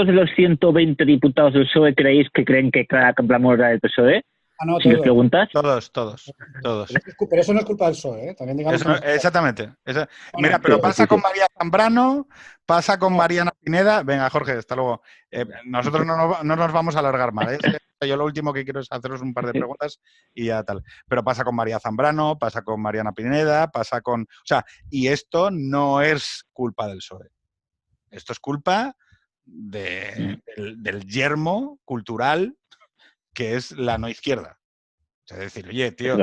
de los 120 diputados del PSOE creéis que creen que Clara Campoamor era del PSOE? No, si les preguntas. Todos. Pero eso no es culpa del PSOE, ¿eh? También digamos exactamente. Mira, pero pasa con María Zambrano, pasa con Mariana Pineda. Venga, Jorge, hasta luego. Nosotros no nos vamos a alargar más. Yo lo último que quiero es haceros un par de preguntas y ya tal. Pero pasa con María Zambrano, pasa con Mariana Pineda, pasa con... O sea, y esto no es culpa del PSOE. Esto es culpa del yermo cultural que es la no izquierda. Es decir, oye, tío,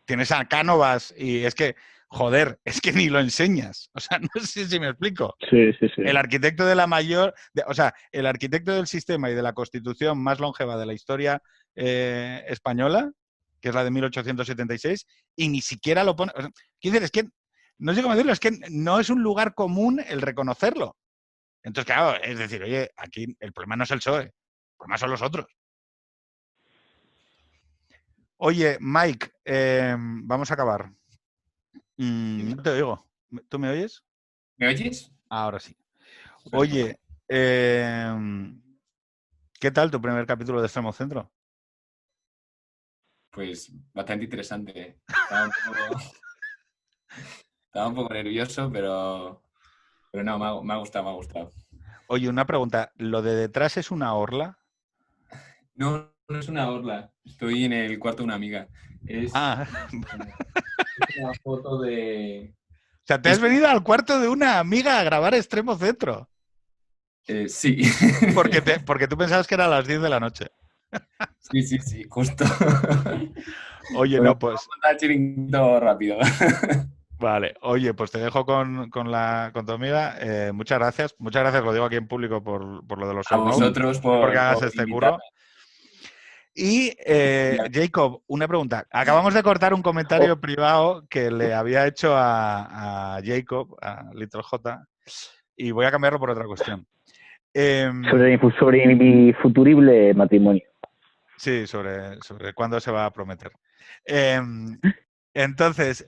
tienes a Cánovas y es que, joder, es que ni lo enseñas. O sea, no sé si me explico. Sí. El arquitecto el arquitecto del sistema y de la Constitución más longeva de la historia española, que es la de 1876, y ni siquiera lo pone... O sea, quiero decir, es que, no sé cómo decirlo, es que no es un lugar común el reconocerlo. Entonces, claro, es decir, oye, aquí el problema no es el PSOE, el problema son los otros. Oye, Mike, vamos a acabar. No te oigo. ¿Tú me oyes? ¿Me oyes? Ahora sí. Oye, ¿qué tal tu primer capítulo de Extremo Centro? Pues bastante interesante. Estaba un poco nervioso, pero no, me ha gustado. Oye, una pregunta. ¿Lo de detrás es una orla? No es una orla. Estoy en el cuarto de una amiga. Es una foto de... O sea, ¿te has venido al cuarto de una amiga a grabar Extremo Centro? Sí. Porque tú pensabas que era a las 10 de la noche. Sí, justo. Oye, no, pues... Chiringuito rápido. Vale, oye, pues te dejo con tu amiga. Muchas gracias. Muchas gracias, lo digo aquí en público por lo de los A vosotros porque hagas por este invitarme. curro. Y Jacob, una pregunta. Acabamos de cortar un comentario privado que le había hecho a Jacob, a Little J, y voy a cambiarlo por otra cuestión. Sobre mi futurible matrimonio. Sí, sobre cuándo se va a prometer. Entonces,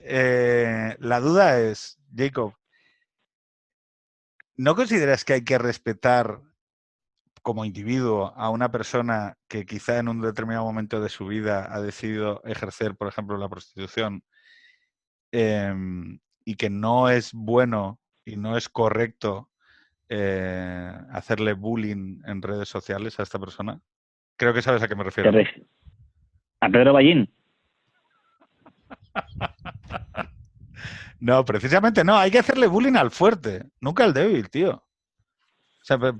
la duda es, Jacob, ¿no consideras que hay que respetar como individuo a una persona que quizá en un determinado momento de su vida ha decidido ejercer, por ejemplo, la prostitución, y que no es bueno y no es correcto hacerle bullying en redes sociales a esta persona? Creo que sabes a qué me refiero. ¿A Pedro Ballín? No, precisamente no. Hay que hacerle bullying al fuerte, nunca al débil, tío. O sea, Pero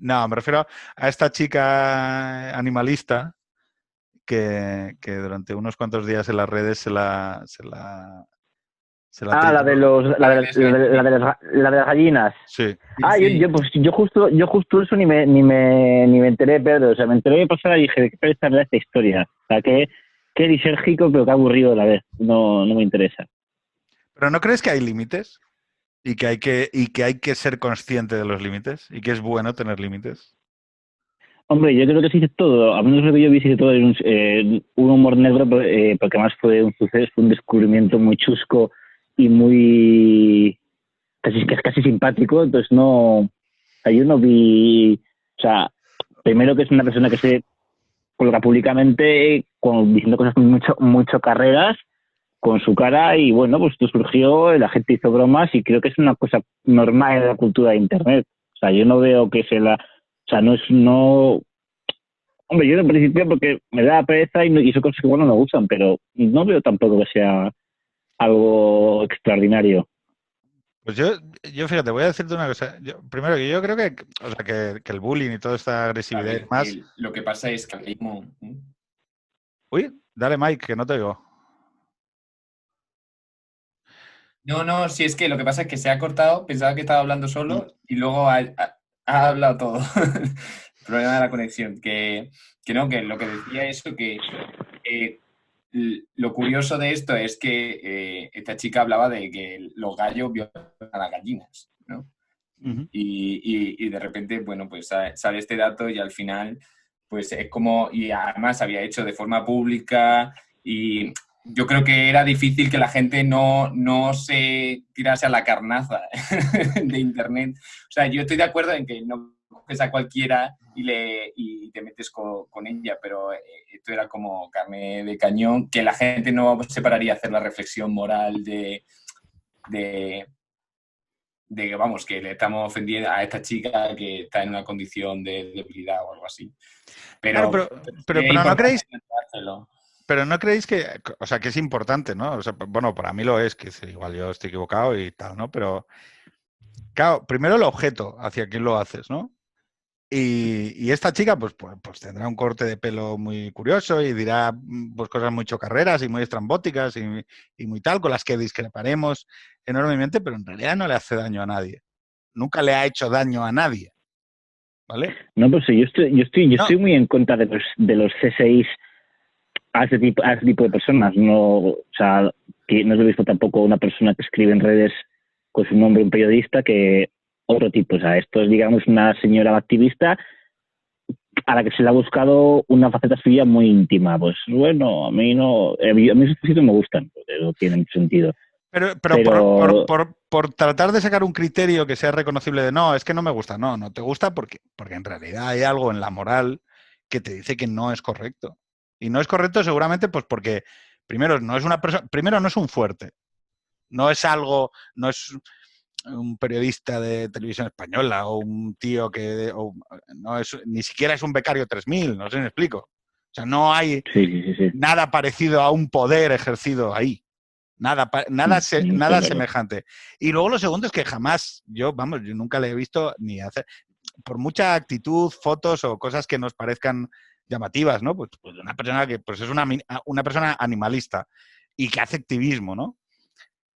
no, me refiero a esta chica animalista que durante unos cuantos días en las redes se la la de trituró. los, la de las gallinas. Sí. Sí. Yo justo eso ni me enteré, Pedro. O sea, me enteré de pasada y dije, ¿qué pereza esta historia? O sea, qué lisérgico, pero qué aburrido a la vez. No me interesa. ¿Pero no crees que hay límites? Y que hay que ser consciente de los límites y que es bueno tener límites. Hombre, yo creo que se dice todo, a menos lo que yo vi se dice todo en un humor negro, porque además fue un suceso, fue un descubrimiento muy chusco y muy casi simpático, entonces no, o sea, yo no vi, o sea, primero que es una persona que se coloca públicamente diciendo cosas mucho carreras con su cara y bueno, pues esto surgió, la gente hizo bromas y creo que es una cosa normal en la cultura de internet. O sea, yo no veo que se la, o sea, no, hombre, yo en principio porque me da pereza y son cosas que bueno me gustan, pero no veo tampoco que sea algo extraordinario. Pues yo fíjate, voy a decirte una cosa. Primero, que yo creo o sea, que el bullying y toda esta A agresividad y ver, demás. lo que pasa es que ahora mismo, Uy, dale, Mike, que no te oigo. No, si es que lo que pasa es que se ha cortado, pensaba que estaba hablando solo y luego ha hablado todo. El problema de la conexión. Que no, que lo que decía eso, que lo curioso de esto es que esta chica hablaba de que los gallos violan a las gallinas, ¿no? Uh-huh. Y de repente, bueno, pues sale este dato y al final, pues es como, y además había hecho de forma pública y yo creo que era difícil que la gente no se tirase a la carnaza de Internet. O sea, yo estoy de acuerdo en que no coges a cualquiera y te metes con ella, pero esto era como carne de cañón, que la gente no se pararía a hacer la reflexión moral de que, vamos, que le estamos ofendiendo a esta chica que está en una condición de debilidad o algo así. Claro, Pero pero es no importante creéis, planteárselo. pero no creéis que, o sea, que es importante, ¿no? O sea, bueno, para mí lo es, que igual yo estoy equivocado y tal, ¿no? Pero, claro, primero el objeto, hacia quién lo haces, ¿no? Y esta chica, pues tendrá un corte de pelo muy curioso y dirá pues cosas muy chocarreras y muy estrambóticas y muy tal, con las que discreparemos enormemente, pero en realidad no le hace daño a nadie. Nunca le ha hecho daño a nadie, ¿vale? No, pues yo estoy muy en contra de los C6 a ese tipo de personas. No, o sea, que no he visto tampoco una persona que escribe en redes con su nombre, un periodista, que otro tipo. O sea, esto es, digamos, una señora activista a la que se le ha buscado una faceta suya muy íntima. Pues bueno, a mí esos sitios me gustan, porque no tienen sentido. Pero Pero por tratar de sacar un criterio que sea reconocible de no, es que no me gusta, no te gusta porque en realidad hay algo en la moral que te dice que no es correcto. Y no es correcto seguramente pues porque primero no es una persona, primero no es un fuerte, no es algo, no es un periodista de televisión española o un tío no es, ni siquiera es un becario 3000, no sé si me explico. O sea, no hay sí. nada parecido a un poder ejercido ahí. Nada semejante. Y luego lo segundo es que jamás, yo nunca le he visto ni hacer, por mucha actitud, fotos o cosas que nos parezcan llamativas, ¿no? Pues una persona que pues es una persona animalista y que hace activismo, ¿no?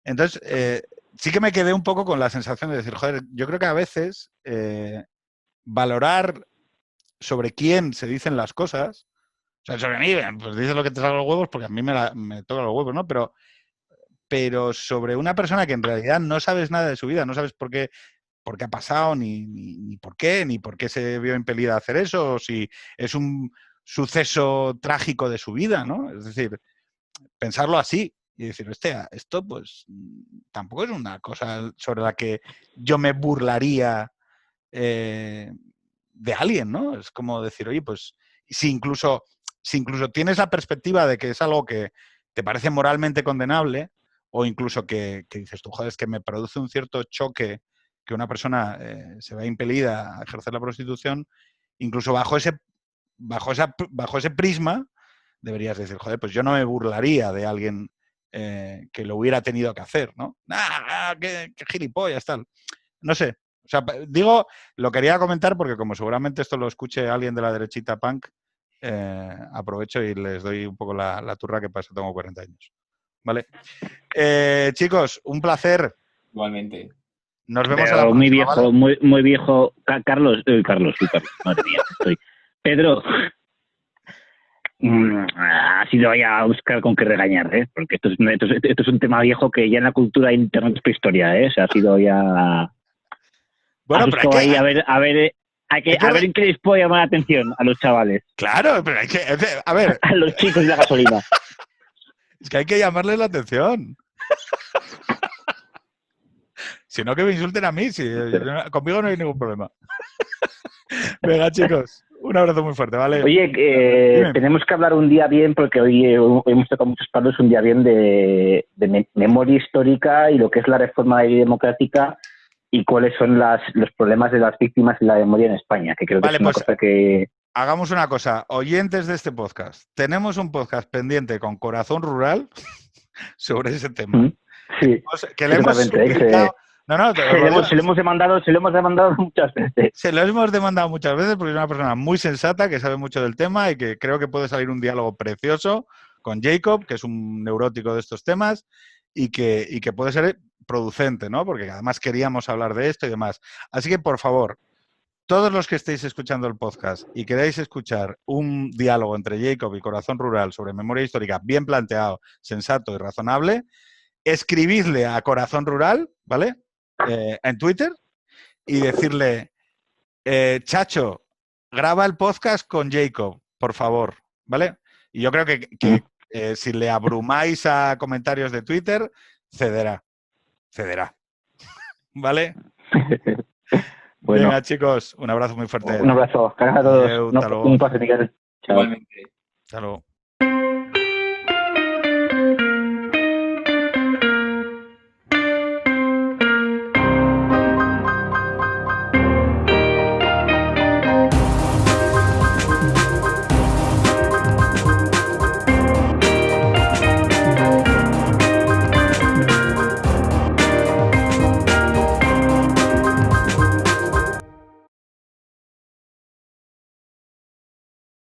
Entonces, sí que me quedé un poco con la sensación de decir, joder, yo creo que a veces valorar sobre quién se dicen las cosas, o sea, sobre mí, pues dices lo que te salga los huevos porque a mí me toca los huevos, ¿no? Pero sobre una persona que en realidad no sabes nada de su vida, no sabes por qué ha pasado, ni por qué se vio impelida a hacer eso, o si es un suceso trágico de su vida, ¿no? Es decir, pensarlo así y decir, hostia, esto pues tampoco es una cosa sobre la que yo me burlaría de alguien, ¿no? Es como decir, oye, pues si incluso tienes la perspectiva de que es algo que te parece moralmente condenable, o incluso que dices tú, joder, es que me produce un cierto choque que una persona se vea impelida a ejercer la prostitución, incluso bajo ese prisma, deberías decir, joder, pues yo no me burlaría de alguien que lo hubiera tenido que hacer, ¿no? ¡Qué gilipollas, tal! No sé. O sea, digo, lo quería comentar porque como seguramente esto lo escuche alguien de la derechita punk, aprovecho y les doy un poco la turra que pasa, tengo 40 años. ¿Vale? Chicos, un placer. Igualmente. Nos vemos Pero a la próxima, muy viejo, ¿vale? muy viejo. Carlos, madre mía, estoy. Pedro, ha sido ya a buscar con qué regañar, ¿eh? Porque esto es un tema viejo que ya en la cultura de internet es prehistoria, ¿eh? O sea, ha sido ya... Bueno, pero hay que... a ver en qué les puedo llamar la atención a los chavales. Claro, pero hay que... A ver... A los chicos de la gasolina. Es que hay que llamarles la atención. Si no, que me insulten a mí. Conmigo no hay ningún problema. Venga, chicos. Un abrazo muy fuerte, ¿vale? Oye, tenemos que hablar un día bien, porque hoy hemos tocado muchos palos, un día bien de memoria histórica y lo que es la reforma democrática y cuáles son los problemas de las víctimas y la memoria en España, que creo que es una cosa que... Hagamos una cosa. Oyentes de este podcast, tenemos un podcast pendiente con Corazón Rural sobre ese tema. Sí, que le hemos suplicado... se lo hemos demandado muchas veces. Se lo hemos demandado muchas veces porque es una persona muy sensata, que sabe mucho del tema y que creo que puede salir un diálogo precioso con Jacob, que es un neurótico de estos temas y que puede ser producente, ¿no? Porque además queríamos hablar de esto y demás. Así que, por favor, todos los que estéis escuchando el podcast y queráis escuchar un diálogo entre Jacob y Corazón Rural sobre memoria histórica bien planteado, sensato y razonable, escribidle a Corazón Rural, ¿vale? En Twitter y decirle, Chacho, graba el podcast con Jacob, por favor, ¿vale? Y yo creo que si le abrumáis a comentarios de Twitter, cederá, ¿vale? Bueno. Venga, chicos, un abrazo muy fuerte. Un abrazo. Un placer, Miguel. Chao. Igualmente. Hasta luego.